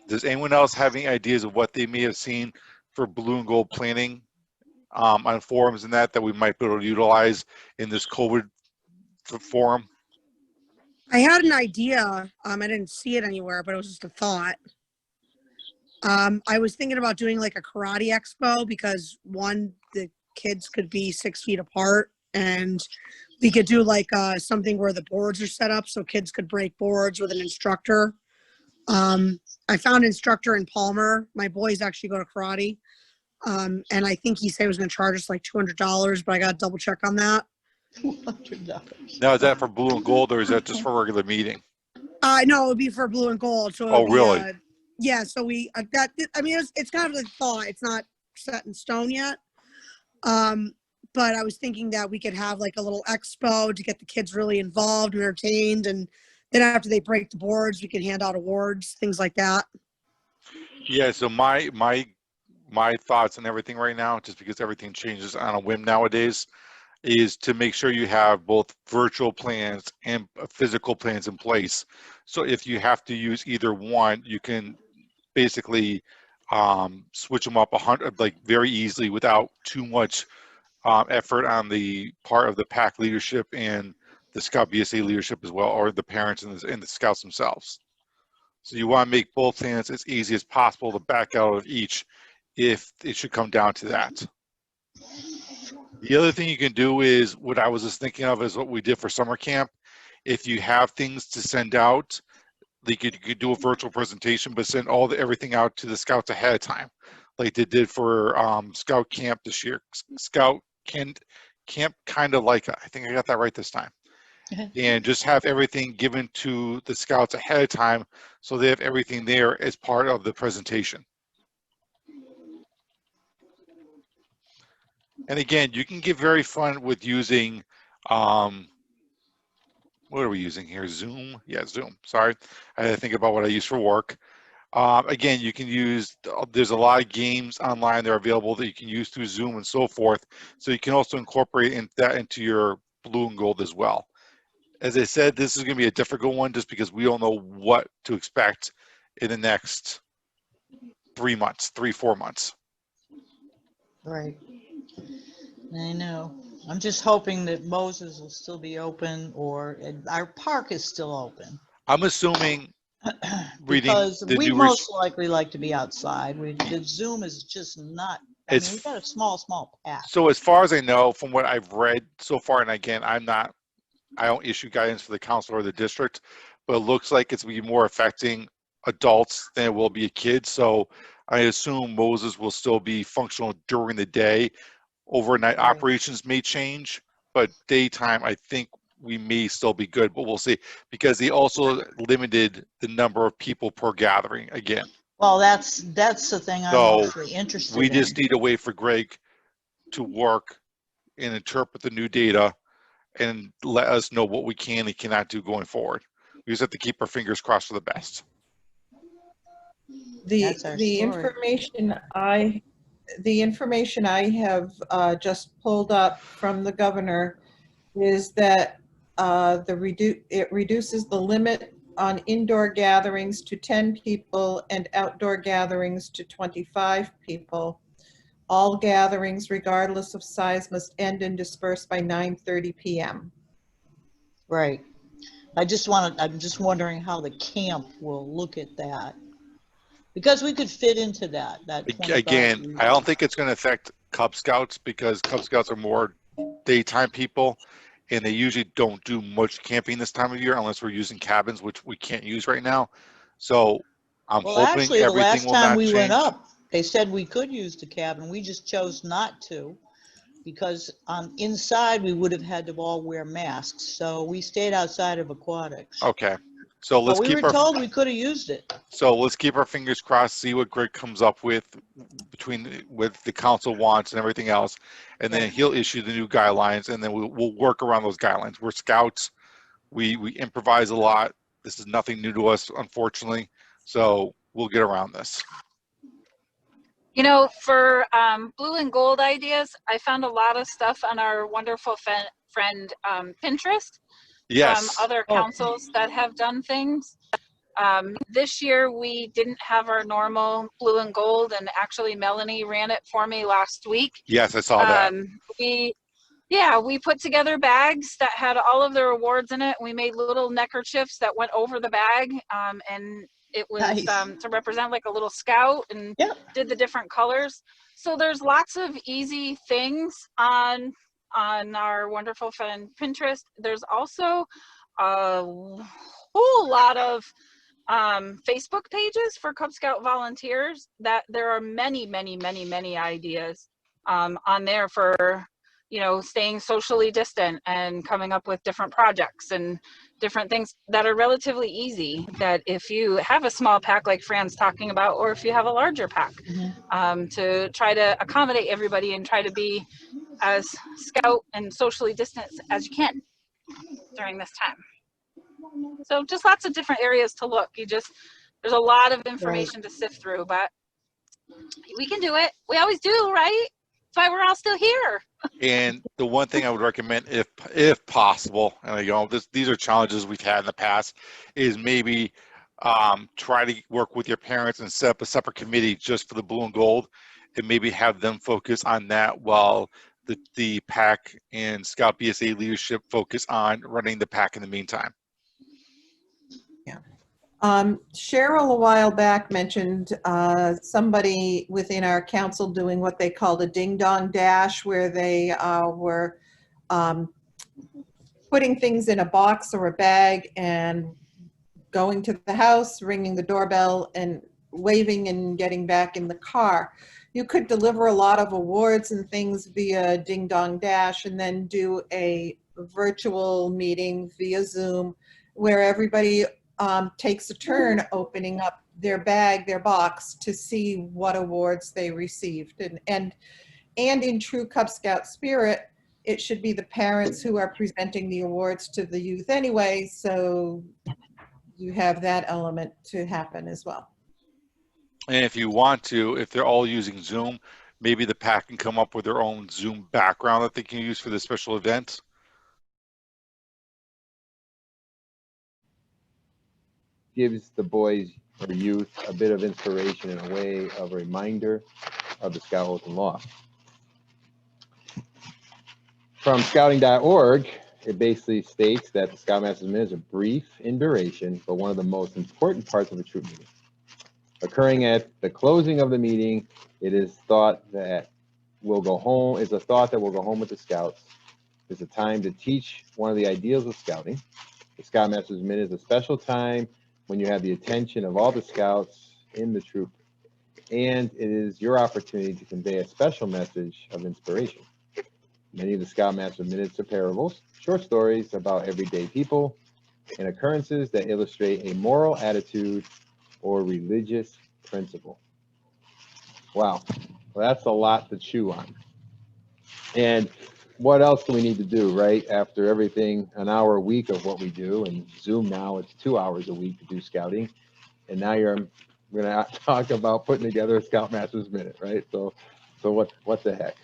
Speaker 9: does anyone else have any ideas of what they may have seen for blue and gold planning on forums and that we might be able to utilize in this COVID forum?
Speaker 13: I had an idea. I didn't see it anywhere, but it was just a thought. I was thinking about doing like a karate expo because one, the kids could be 6 feet apart, and we could do like something where the boards are set up so kids could break boards with an instructor. I found an instructor in Palmer. My boys actually go to karate. And I think he said he was going to charge us like $200, but I got to double check on that.
Speaker 12: $200.
Speaker 9: Now, is that for blue and gold, or is that just for a regular meeting?
Speaker 13: No, it would be for blue and gold. So it
Speaker 9: Oh,
Speaker 13: would be,
Speaker 9: really?
Speaker 13: yeah. So we it's kind of a thought. It's not set in stone yet. But I was thinking that we could have like a little expo to get the kids really involved and entertained, and then after they break the boards, we can hand out awards, things like that.
Speaker 9: Yeah. So my thoughts and everything right now, just because everything changes on a whim nowadays, is to make sure you have both virtual plans and physical plans in place. So if you have to use either one, you can basically switch them up like very easily without too much effort on the part of the PAC leadership and the Scout BSA leadership as well, or the parents and the Scouts themselves. So you want to make both plans as easy as possible to back out of each if it should come down to that. The other thing you can do is what I was just thinking of is what we did for summer camp. If you have things to send out, you could do a virtual presentation, but send everything out to the Scouts ahead of time, like they did for Scout Camp this year. Scout Camp kind of like, I think I got that right this time. And just have everything given to the Scouts ahead of time so they have everything there as part of the presentation. And again, you can get very fun with using, what are we using here? Zoom? Yeah, Zoom. Sorry. I had to think about what I use for work. Again, you can use, there's a lot of games online that are available that you can use through Zoom and so forth. So you can also incorporate that into your blue and gold as well. As I said, this is going to be a difficult one just because we don't know what to expect in the next 3 months, 4 months.
Speaker 12: Right. I know. I'm just hoping that Moses will still be open, or our park is still open.
Speaker 9: I'm assuming
Speaker 12: because we most likely like to be outside. The Zoom is just not. I mean, we've got a small pack.
Speaker 9: So as far as I know, from what I've read so far, and again, I don't issue guidance for the council or the district, but it looks like it's be more affecting adults than it will be kids. So I assume Moses will still be functional during the day. Overnight operations may change, but daytime, I think we may still be good, but we'll see, because they also limited the number of people per gathering again.
Speaker 12: Well, that's the thing I'm mostly interested in.
Speaker 9: We just need to wait for Greg to work and interpret the new data and let us know what we can and cannot do going forward. We just have to keep our fingers crossed for the best.
Speaker 1: The information I have just pulled up from the governor is that it reduces the limit on indoor gatherings to 10 people and outdoor gatherings to 25 people. All gatherings, regardless of size, must end and disperse by 9:30 p.m.
Speaker 12: Right. I'm just wondering how the camp will look at that. Because we could fit into that.
Speaker 9: Again, I don't think it's going to affect Cub Scouts because Cub Scouts are more daytime people, and they usually don't do much camping this time of year unless we're using cabins, which we can't use right now. So I'm
Speaker 12: Well,
Speaker 9: hoping
Speaker 12: actually, the
Speaker 9: everything
Speaker 12: last
Speaker 9: will
Speaker 12: time
Speaker 9: not
Speaker 12: we went
Speaker 9: change.
Speaker 12: up, they said we could use the cabin. We just chose not to because inside we would have had to all wear masks. So we stayed outside of aquatics.
Speaker 9: Okay. So
Speaker 12: But
Speaker 9: let's
Speaker 12: we were
Speaker 9: keep
Speaker 12: told we could have used it.
Speaker 9: our fingers crossed, see what Greg comes up with with the council wants and everything else. And then
Speaker 12: Right.
Speaker 9: he'll issue the new guidelines, and then we'll work around those guidelines. We're scouts. We improvise a lot. This is nothing new to us, unfortunately. So we'll get around this.
Speaker 15: You know, for blue and gold ideas, I found a lot of stuff on our wonderful friend Pinterest from
Speaker 9: Yes.
Speaker 15: other councils that have done things. This year we didn't have our normal blue and gold, and actually Melanie ran it for me last week.
Speaker 9: Yes, I saw that.
Speaker 15: We put together bags that had all of their awards in it. We made little neckerchiefs that went over the bag, and it was
Speaker 12: Nice.
Speaker 15: to represent like a little scout, and did the different colors. So there's lots of easy things on our wonderful friend Pinterest. There's also a whole lot of Facebook pages for Cub Scout volunteers that there are many ideas on there for, you know, staying socially distant and coming up with different projects and different things that are relatively easy, that if you have a small pack like Fran's talking about, or if you have a larger pack, to try to accommodate everybody and try to be as scout and socially distant as you can during this time. So just lots of different areas to look. There's a lot of information to sift through, but we can do it. We always do, right? That's why we're all still here.
Speaker 9: And the one thing I would recommend, if possible, and these are challenges we've had in the past, is maybe try to work with your parents and set up a separate committee just for the blue and gold, and maybe have them focus on that while the PAC and Scout BSA leadership focus on running the PAC in the meantime.
Speaker 1: Cheryl a while back mentioned somebody within our council doing what they called a ding dong dash, where they were putting things in a box or a bag and going to the house, ringing the doorbell and waving and getting back in the car. You could deliver a lot of awards and things via ding dong dash, and then do a virtual meeting via Zoom where everybody takes a turn opening up their bag, their box, to see what awards they received. And in true Cub Scout spirit, it should be the parents who are presenting the awards to the youth anyway, so you have that element to happen as well.
Speaker 9: And if you want to, if they're all using Zoom, maybe the PAC can come up with their own Zoom background that they can use for this special event.
Speaker 16: Gives the boys or youth a bit of inspiration in a way of a reminder of the Scout Oath and Law. From scouting.org, it basically states that the Scoutmaster's Minute is brief in duration, but one of the most important parts of a troop meeting. Occurring at the closing of the meeting, it is thought that we'll go home, it's a thought that we'll go home with the scouts. It's a time to teach one of the ideals of scouting. The Scoutmaster's Minute is a special time when you have the attention of all the scouts in the troop, and it is your opportunity to convey a special message of inspiration. Many of the Scoutmaster Minutes are parables, short stories about everyday people and occurrences that illustrate a moral attitude or religious principle. Wow, well, that's a lot to chew on. And what else do we need to do, right? After everything, an hour a week of what we do, and Zoom now, it's 2 hours a week to do scouting. And now we're gonna talk about putting together a Scoutmaster's Minute, right? So what the heck?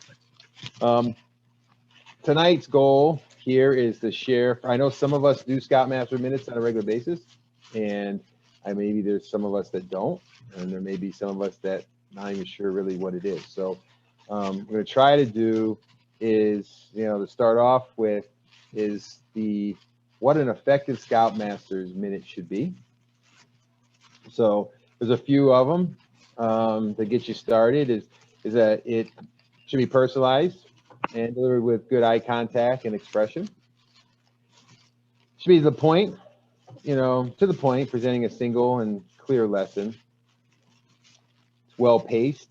Speaker 16: Tonight's goal here is to share. I know some of us do Scoutmaster Minutes on a regular basis, and maybe there's some of us that don't, and there may be some of us that not even sure really what it is. So we're going to try to do is, to start off with is what an effective Scoutmaster's Minute should be. So there's a few of them to get you started. Is that it should be personalized and delivered with good eye contact and expression. Should be to the point, presenting a single and clear lesson. It's well paced,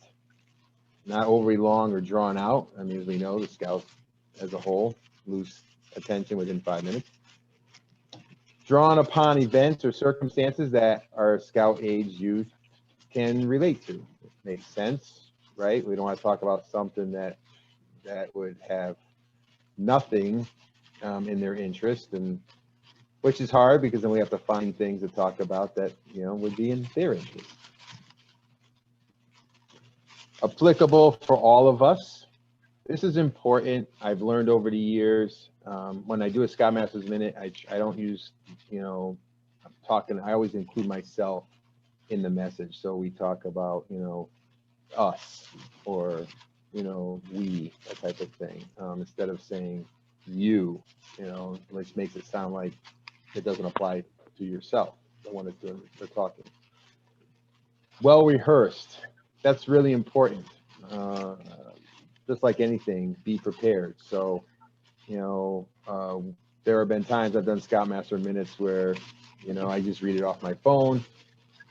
Speaker 16: not overly long or drawn out. I mean, as we know, the Scouts as a whole lose attention within 5 minutes. Drawn upon events or circumstances that our Scout age youth can relate to. It makes sense, right? We don't want to talk about something that would have nothing in their interest, and which is hard because then we have to find things to talk about that, you know, would be in their interest. Applicable for all of us. This is important. I've learned over the years, when I do a Scoutmasters Minute, I don't use, you know, I always include myself in the message. So we talk about, you know, us, or, you know, we, that type of thing, instead of saying you know, which makes it sound like it doesn't apply to yourself, the one that's doing, they're talking. Well rehearsed. That's really important. Just like anything, be prepared. So, you know, there have been times I've done Scoutmaster Minutes where, you know, I just read it off my phone.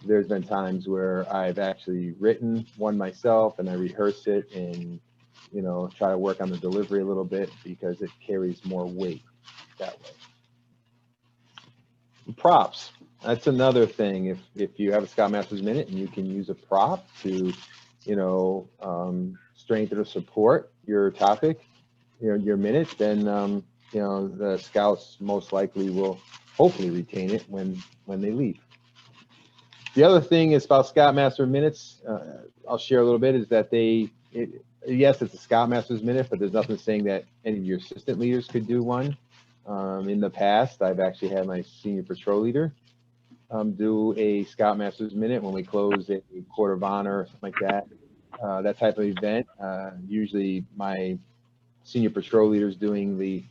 Speaker 16: There's been times where I've actually written one myself and I rehearse it and, you know, try to work on the delivery a little bit because it carries more weight that way. Props. That's another thing. If you have a Scoutmasters Minute and you can use a prop to, you know, strengthen or support your topic, you know, your minute, then, you know, the Scouts most likely will hopefully retain it when they leave. The other thing is about Scoutmaster Minutes, I'll share a little bit, is that yes, it's a Scoutmasters Minute, but there's nothing saying that any of your assistant leaders could do one. In the past, I've actually had my senior patrol leader do a Scoutmasters Minute when we close a court of honor or something like that. That type of event. Usually my senior patrol leaders doing the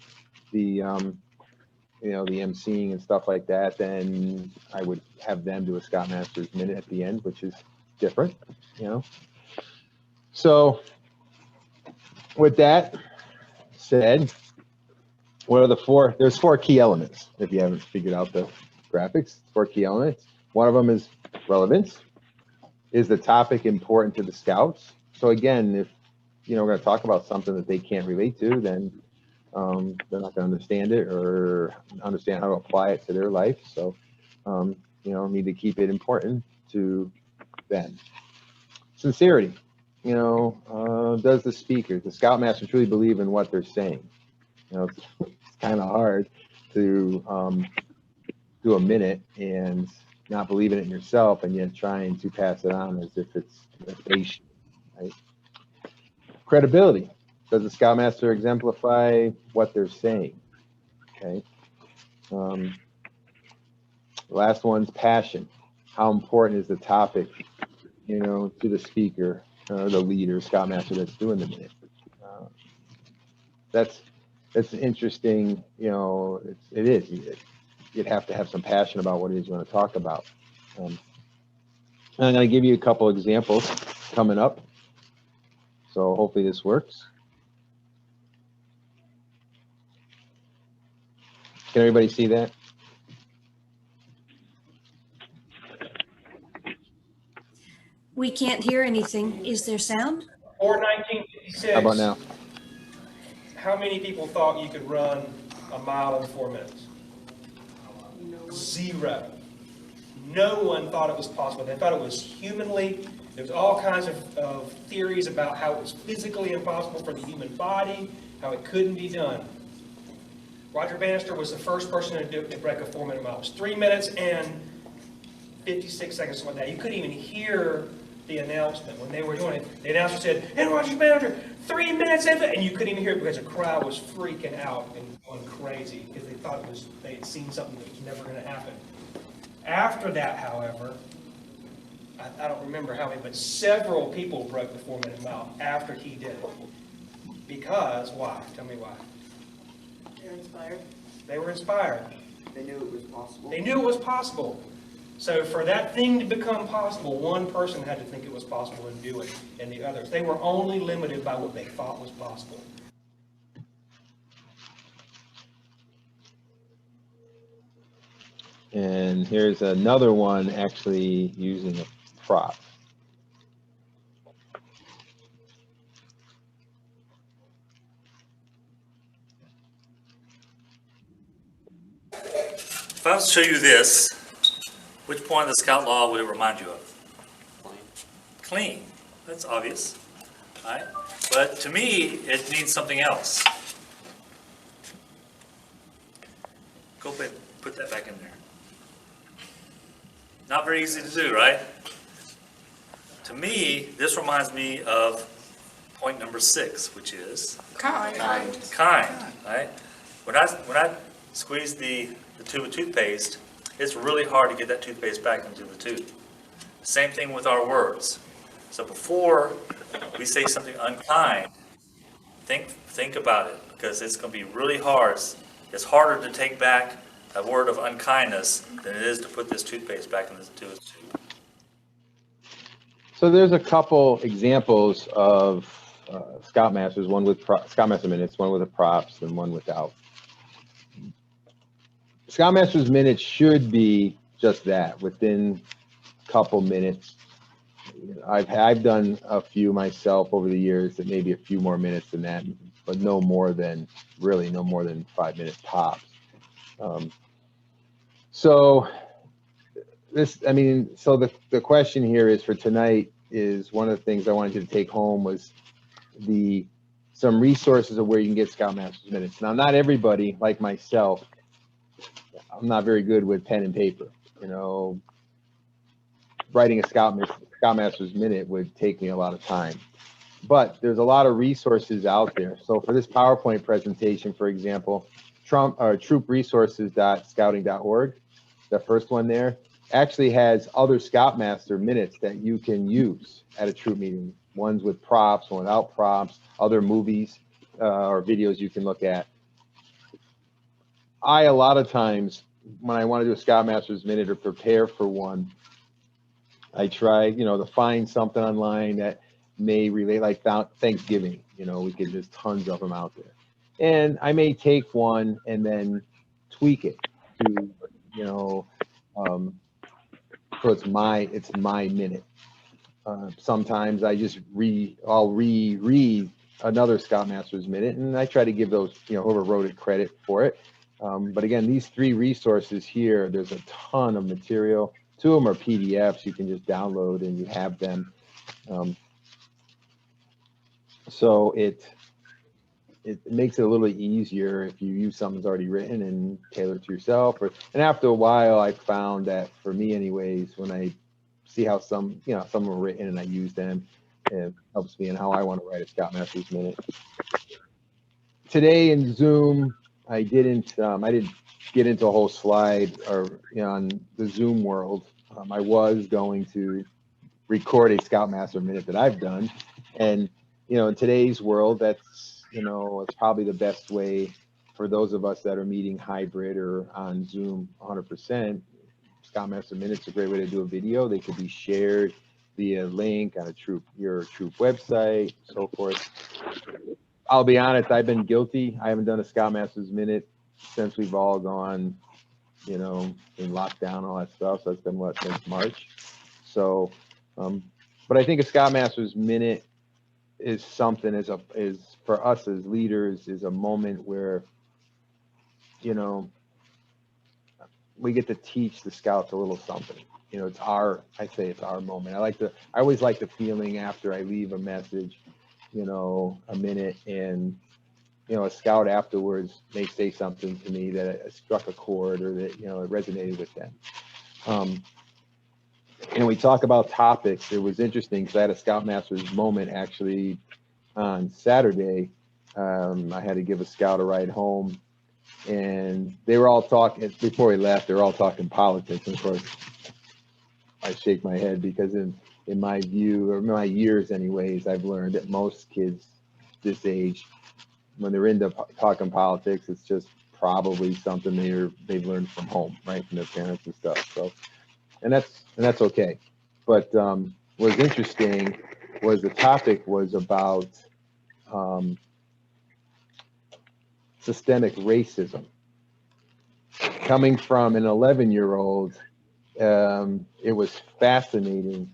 Speaker 16: you know, the emceeing and stuff like that, then I would have them do a Scoutmasters Minute at the end, which is different, you know. So with that said, what are the four? There's 4 key elements, if you haven't figured out the graphics. 4 key elements. One of them is relevance. Is the topic important to the Scouts? So again, if, you know, we're going to talk about something that they can't relate to, then they're not going to understand it or understand how to apply it to their life. So, you know, need to keep it important to them. Sincerity. You know, does the speaker, the Scoutmaster, truly believe in what they're saying? You know, it's kind of hard to do a minute and not believe in it yourself, and yet trying to pass it on as if it's patient, right? Credibility. Does the Scoutmaster exemplify what they're saying? Okay. The last one's passion. How important is the topic, you know, to the speaker or the leader, Scoutmaster that's doing the minute? That's interesting. You know, it is. You'd have to have some passion about what it is you want to talk about. I'm going to give you a couple examples coming up. So hopefully this works. Can everybody see that?
Speaker 17: We can't hear anything. Is there sound?
Speaker 18: Or 1956.
Speaker 16: How about now?
Speaker 18: How many people thought you could run a mile in 4 minutes? 0. No one thought it was possible. They thought it was humanly. There was all kinds of theories about how it was physically impossible for the human body, how it couldn't be done. Roger Bannister was the first person to break a 4-minute mile. It was 3 minutes and 56 seconds, something like that. You couldn't even hear the announcement when they were doing it. The announcer said, "And Roger Bannister, 3 minutes," and you couldn't even hear it because the crowd was freaking out and going crazy because they thought they had seen something that was never going to happen. After that, however, I don't remember how many, but several people broke the 4-minute mile after he did it. Because, why? Tell me why.
Speaker 19: They're inspired.
Speaker 18: They were inspired.
Speaker 19: They knew it was possible.
Speaker 18: They knew it was possible. So for that thing to become possible, one person had to think it was possible and do it, and the others. They were only limited by what they thought was possible.
Speaker 16: And here's another one actually using a prop.
Speaker 20: If I was to show you this, which point of the Scout Law would it remind you of? Clean. That's obvious, right? But to me, it means something else. Go ahead and put that back in there. Not very easy to do, right? To me, this reminds me of point number 6, which is kind, right? When I squeeze the tube of toothpaste, it's really hard to get that toothpaste back into the tube. Same thing with our words. So before we say something unkind, think about it, because it's going to be really hard. It's harder to take back a word of unkindness than it is to put this toothpaste back into the tube.
Speaker 16: So there's a couple examples of Scoutmasters, one with Scoutmaster minutes, one with the props, and one without. Scoutmaster's minutes should be just that, within a couple minutes. I've done a few myself over the years, that maybe a few more minutes than that, but no more than 5 minutes tops. So the question here is for tonight is, one of the things I wanted you to take home was some resources of where you can get Scoutmaster's minutes. Now, not everybody, like myself, I'm not very good with pen and paper. You know, writing a Scoutmaster's minute would take me a lot of time. But there's a lot of resources out there. So for this PowerPoint presentation, for example, troopresources.scouting.org, the first one there, actually has other Scoutmaster minutes that you can use at a troop meeting. Ones with props, one without props, other movies or videos you can look at. A lot of times, when I want to do a Scoutmaster's minute or prepare for one, I try, to find something online that may relate, like Thanksgiving. There's tons of them out there. And I may take one and then tweak it to, so it's my minute. Sometimes I just I'll reread another Scoutmaster's minute, and I try to give those, whoever wrote it, credit for it. But again, these 3 resources here, there's a ton of material. 2 of them are PDFs you can just download and you have them. So it makes it a little easier if you use something that's already written and tailor it to yourself. And after a while, I found that, for me anyways, when I see how some are written and I use them, it helps me in how I want to write a Scoutmaster's minute. Today in Zoom, I didn't get into a whole slide on the Zoom world. I was going to record a Scoutmaster minute that I've done, and in today's world, that's it's probably the best way for those of us that are meeting hybrid or on Zoom 100%. Scoutmaster minutes are a great way to do a video. They could be shared via link on your troop website, so forth. I'll be honest, I've been guilty. I haven't done a Scoutmaster's minute since we've all gone, in lockdown, all that stuff. So it's been since March. So, but I think a Scoutmaster's minute is something is for us as leaders, is a moment where, we get to teach the scouts a little something. It's our moment. I always like the feeling after I leave a message, a minute, and a scout afterwards may say something to me that struck a chord, or that it resonated with them. And we talk about topics. It was interesting because I had a Scoutmaster's moment actually on Saturday. I had to give a scout a ride home, and they were all talking, before we left, they were all talking politics. And of course, I shake my head, because in my view, or my years anyways, I've learned that most kids this age, when they're into talking politics, it's just probably something they've learned from home, right, from their parents and stuff. So, and that's okay. But what was interesting was the topic was about systemic racism. coming from an 11-year-old, it was fascinating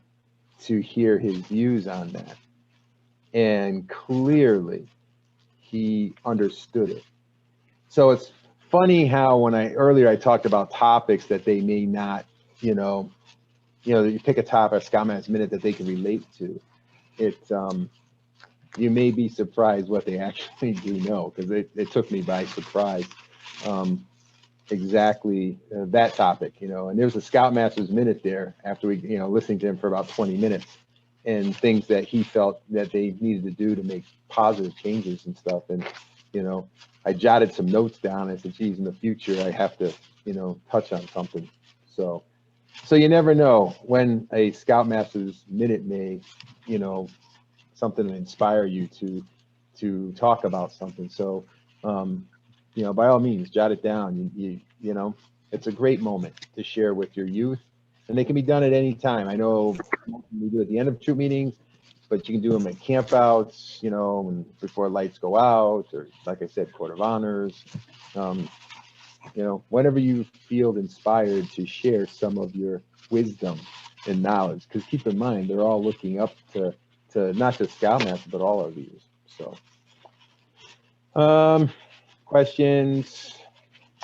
Speaker 16: to hear his views on that. And clearly he understood it. So it's funny how when earlier I talked about topics that they may not, you pick a topic, a Scoutmaster's Minute that they can relate to. You may be surprised what they actually do know, because it took me by surprise. Exactly that topic, and there's a Scoutmaster's Minute there after we, listening to him for about 20 minutes, and things that he felt that they needed to do to make positive changes and stuff. And, I jotted some notes down. I said, geez, in the future, I have to, touch on something. So you never know when a Scoutmaster's Minute may, something to inspire you to talk about something. So, by all means, jot it down. It's a great moment to share with your youth, and they can be done at any time. I know we do at the end of troop meetings, but you can do them at campouts, before lights go out, or like I said, Court of Honors. Whenever you feel inspired to share some of your wisdom and knowledge, because keep in mind, they're all looking up to not just Scoutmaster, but all of these. So, questions?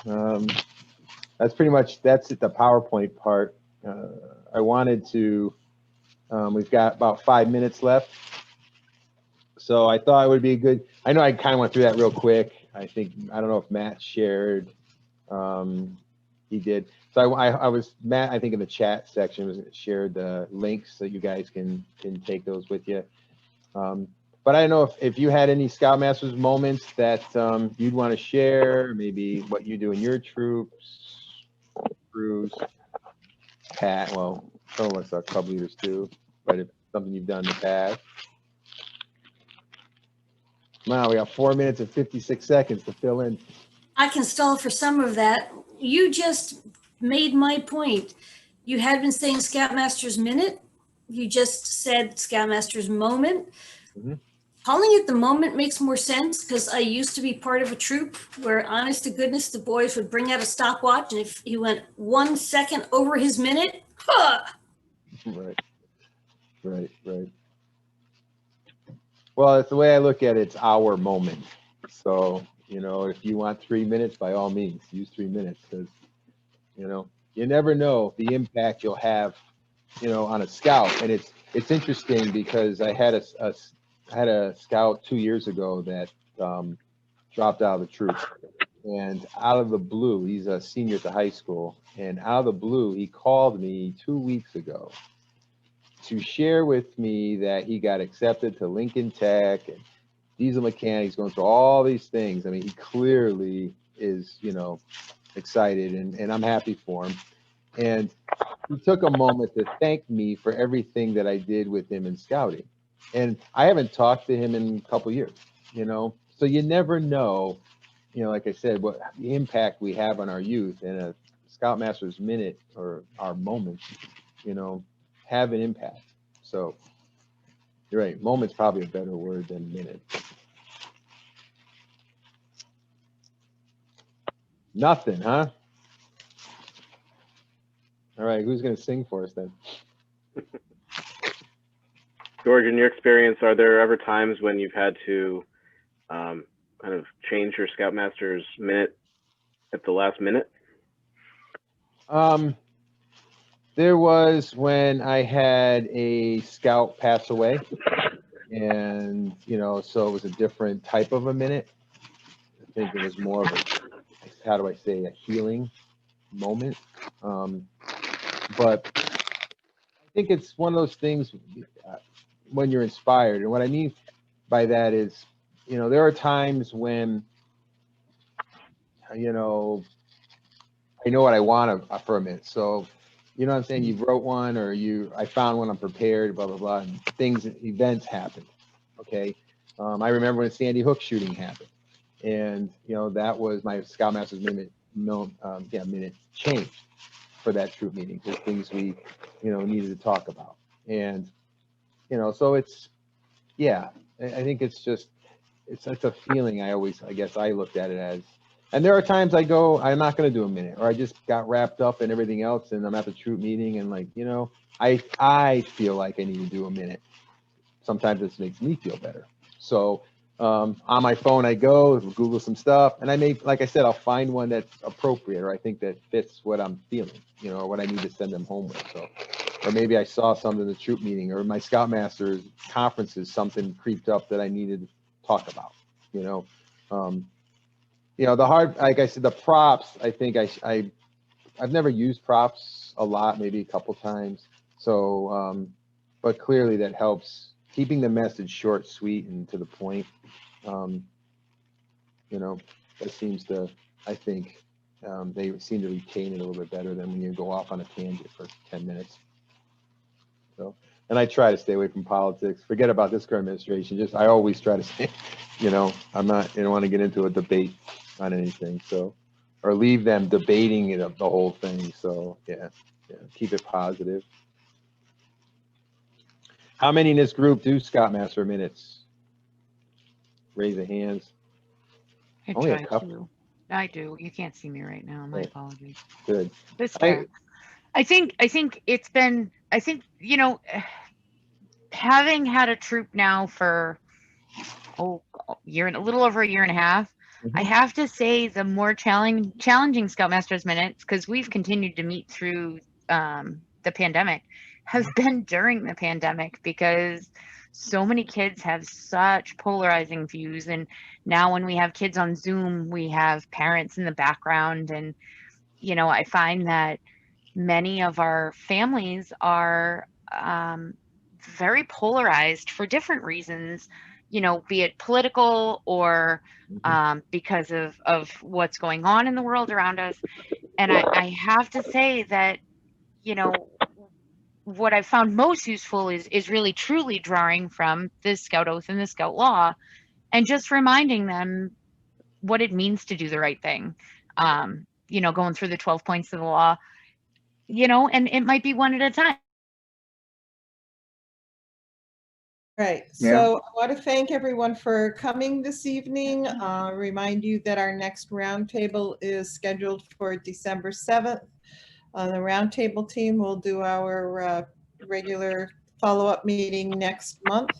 Speaker 16: That's pretty much, that's it, the PowerPoint part. I wanted to, we've got about 5 minutes left. So I thought it would be good. I know I kind of went through that real quick. I don't know if Matt shared. He did. So I was, Matt, I think in the chat section shared the links so you guys can take those with you. But I don't know if you had any Scoutmasters moments that you'd want to share, maybe what you do in your troops, Bruce, Pat, well, some of us are club leaders too, but if something you've done in the past. Wow, we got 4 minutes and 56 seconds to fill in.
Speaker 17: I can stall for some of that. You just made my point. You had been saying Scoutmaster's Minute. You just said Scoutmaster's Moment.
Speaker 16: Mm-hmm.
Speaker 17: Calling it the moment makes more sense, because I used to be part of a troop where, honest to goodness, the boys would bring out a stopwatch, and if he went 1 second over his minute, huh.
Speaker 16: Right. Well, it's the way I look at it, it's our moment. So, if you want 3 minutes, by all means, use 3 minutes, because, you never know the impact you'll have, on a scout. And it's interesting because I had a scout 2 years ago that dropped out of the troop, and out of the blue, he's a senior at the high school, and out of the blue, he called me 2 weeks ago to share with me that he got accepted to Lincoln Tech and diesel mechanics, going through all these things. I mean, he clearly is, excited, and I'm happy for him. And he took a moment to thank me for everything that I did with him in scouting. And I haven't talked to him in a couple of years, so you never know, like I said, what the impact we have on our youth, and a Scoutmaster's Minute or our moments, have an impact. So you're right, moment's probably a better word than minute. Nothing, huh? All right, who's going to sing for us then?
Speaker 21: George, in your experience, are there ever times when you've had to kind of change your Scoutmaster's Minute at the last minute?
Speaker 16: There was when I had a scout pass away, and so it was a different type of a minute. I think it was more of a, how do I say, a healing moment. But I think it's one of those things when you're inspired, and what I mean by that is, there are times when I know what I want for a minute. So, what I'm saying? You wrote one, or I found one, I'm prepared, blah, blah, blah. And events happen. Okay. I remember when Sandy Hook shooting happened, and, that was my Scoutmaster's Minute, minute changed for that troop meeting. There's things we, needed to talk about. And, so it's, yeah, I think it's just, it's such a feeling. I guess I looked at it as, And there are times I go, I'm not going to do a minute, or I just got wrapped up in everything else, and I'm at the troop meeting, and like, you know, I feel like I need to do a minute. Sometimes this makes me feel better. So on my phone, I go Google some stuff, and I may, like I said, I'll find one that's appropriate, or I think that fits what I'm feeling, you know, or what I need to send them home with. So, or maybe I saw something in the troop meeting, or my Scoutmasters conferences, something creeped up that I needed to talk about, you know. You know, the hard, like I said, the props, I think I've never used props a lot, maybe a couple times. So, but clearly that helps keeping the message short, sweet, and to the point. You know, that seems to, I think, they seem to retain it a little bit better than when you go off on a tangent for 10 minutes. So, and I try to stay away from politics. Forget about this current administration. Just, I always try to stay, you know, I don't want to get into a debate on anything. So, or leave them debating it, the whole thing. So yeah, keep it positive. How many in this group do Scoutmaster minutes? Raise the hands.
Speaker 2: I
Speaker 16: Only a
Speaker 2: try
Speaker 16: couple.
Speaker 2: to. I do. You can't see me right now. My
Speaker 16: Right.
Speaker 2: apologies.
Speaker 16: Good.
Speaker 2: This guy. I think it's been, I think, you know, having had a troop now for a little over a year and a half, I have to say the more challenging Scoutmasters minutes, because we've continued to meet through the pandemic, have been during the pandemic, because so many kids have such polarizing views. And now when we have kids on Zoom, we have parents in the background. And, you know, I find that many of our families are very polarized for different reasons, you know, be it political or because of what's going on in the world around us. And I have to say that, you know, what I've found most useful is really truly drawing from the Scout Oath and the Scout Law, and just reminding them what it means to do the right thing. You know, going through the 12 points of the law, you know, and it might be one at a time.
Speaker 1: Right.
Speaker 2: Yeah.
Speaker 1: So I want to thank everyone for coming this evening. Remind you that our next roundtable is scheduled for December 7th. The roundtable team will do our regular follow-up meeting next month.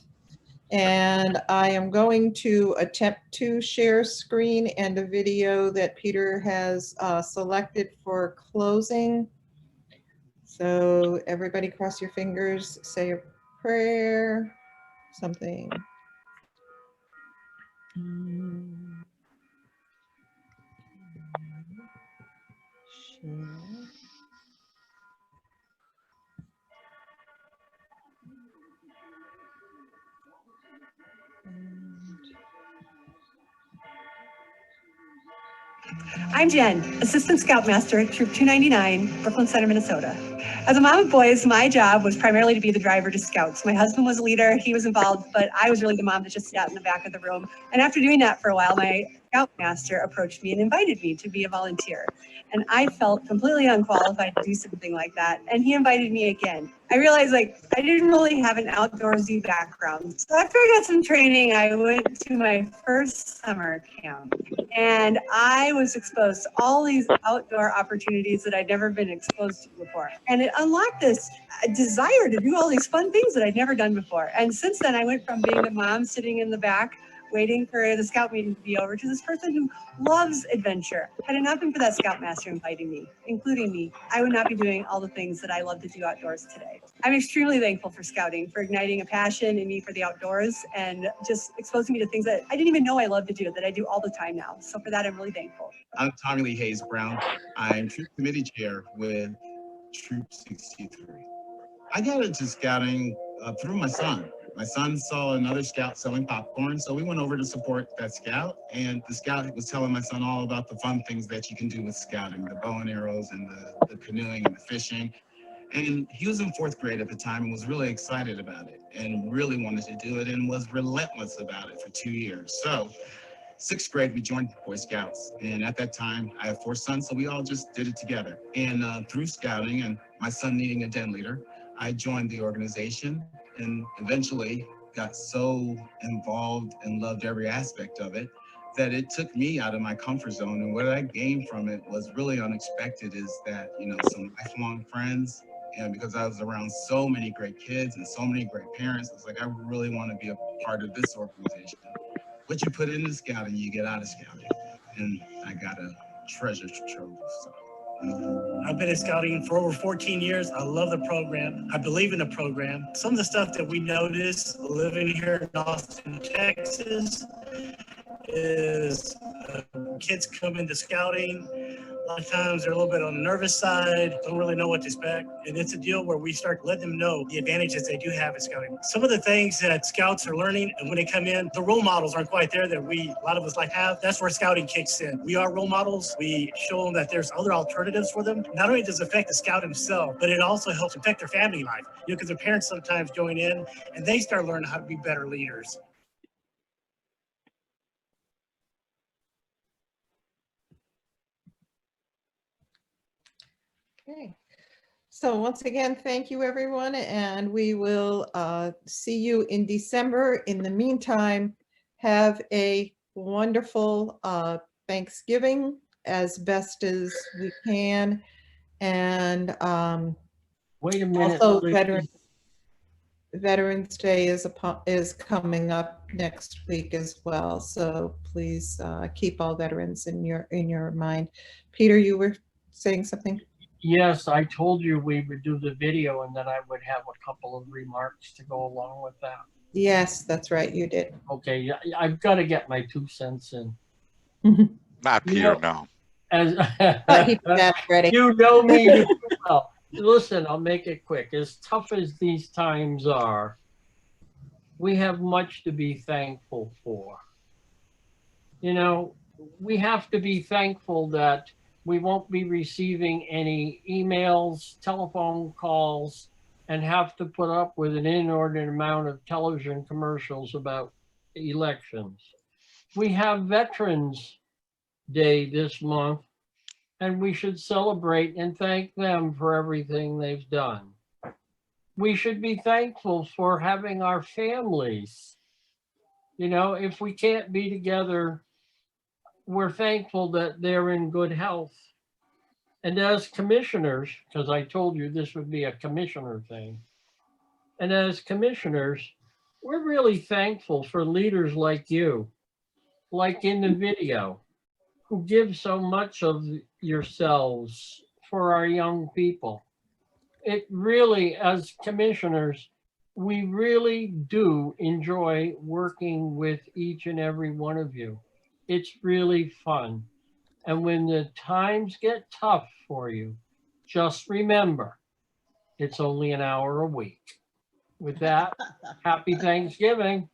Speaker 1: And I am going to attempt to share screen and a video that Peter has selected for closing. So everybody cross your fingers, say a prayer, something.
Speaker 22: I'm Jen, Assistant Scoutmaster at Troop 299, Brooklyn Center, Minnesota. As a mom of boys, my job was primarily to be the driver to Scouts. My husband was a leader, he was involved, but I was really the mom that just sat in the back of the room. And after doing that for a while, my Scoutmaster approached me and invited me to be a volunteer. And I felt completely unqualified to do something like that. And he invited me again. I realized I didn't really have an outdoorsy background. So after I got some training, I went to my first summer camp. And I was exposed to all these outdoor opportunities that I'd never been exposed to before. And it unlocked this desire to do all these fun things that I'd never done before. And since then, I went from being the mom sitting in the back, waiting for the scout meeting to be over, to this person who loves adventure. Had it not been for that Scoutmaster inviting me, including me, I would not be doing all the things that I love to do outdoors today. I'm extremely thankful for scouting, for igniting a passion in me for the outdoors and just exposing me to things that I didn't even know I loved to do, that I do all the time now. So for that, I'm really thankful.
Speaker 23: I'm Tommy Lee Hayes Brown. I'm Troop Committee Chair with Troop 63. I got into scouting through my son. My son saw another scout selling popcorn, so we went over to support that scout, and the scout was telling my son all about the fun things that you can do with scouting, the bow and arrows and the canoeing and the fishing. And he was in 4th grade at the time and was really excited about it and really wanted to do it and was relentless about it for 2 years. So 6th grade, we joined Boy Scouts. And at that time, I have 4 sons, so we all just did it together. And through scouting and my son needing a den leader, I joined the organization and eventually got so involved and loved every aspect of it that it took me out of my comfort zone. And what I gained from it was really unexpected, is that, you know, some lifelong friends. And because I was around so many great kids and so many great parents, I was like, I really want to be a part of this organization. What you put into scouting, you get out of scouting. And I got a treasure trove. So.
Speaker 3: I've been in scouting for over 14 years. I love the program. I believe in the program. Some of the stuff that we notice living here in Austin, Texas, is kids come into scouting. A lot of times they're a little bit on the nervous side, don't really know what to expect. And it's a deal where we start letting them know the advantages they do have in scouting. Some of the things that scouts are learning, and when they come in, the role models aren't quite there that a lot of us like have. That's where scouting kicks in. We are role models. We show them that there's other alternatives for them. Not only does it affect the scout himself, but it also helps affect their family life. You know, because their parents sometimes join in and they start learning how to be better leaders.
Speaker 1: Okay. So once again, thank you, everyone, and we will see you in December. In the meantime, have a wonderful Thanksgiving as best as we can. And
Speaker 10: wait a minute,
Speaker 1: also
Speaker 10: please.
Speaker 1: Veterans Day is coming up next week as well. So please keep all veterans in your mind. Peter, you were saying something?
Speaker 10: Yes, I told you we would do the video and then I would have a couple of remarks to go along with that.
Speaker 1: Yes, that's right. You did.
Speaker 10: Okay, I've got to get my 2 cents in.
Speaker 9: Not Peter, no.
Speaker 10: As
Speaker 1: ready.
Speaker 10: You know me too well. Listen, I'll make it quick. As tough as these times are, we have much to be thankful for. You know, we have to be thankful that we won't be receiving any emails, telephone calls, and have to put up with an inordinate amount of television commercials about elections. We have Veterans Day this month, and we should celebrate and thank them for everything they've done. We should be thankful for having our families. You know, if we can't be together, we're thankful that they're in good health. And as commissioners, because I told you this would be a commissioner thing, and as commissioners, we're really thankful for leaders like you, like in the video, who give so much of yourselves for our young people. It really, as commissioners, we really do enjoy working with each and every one of you. It's really fun. And when the times get tough for you, just remember, it's only an hour a week. With that, happy Thanksgiving.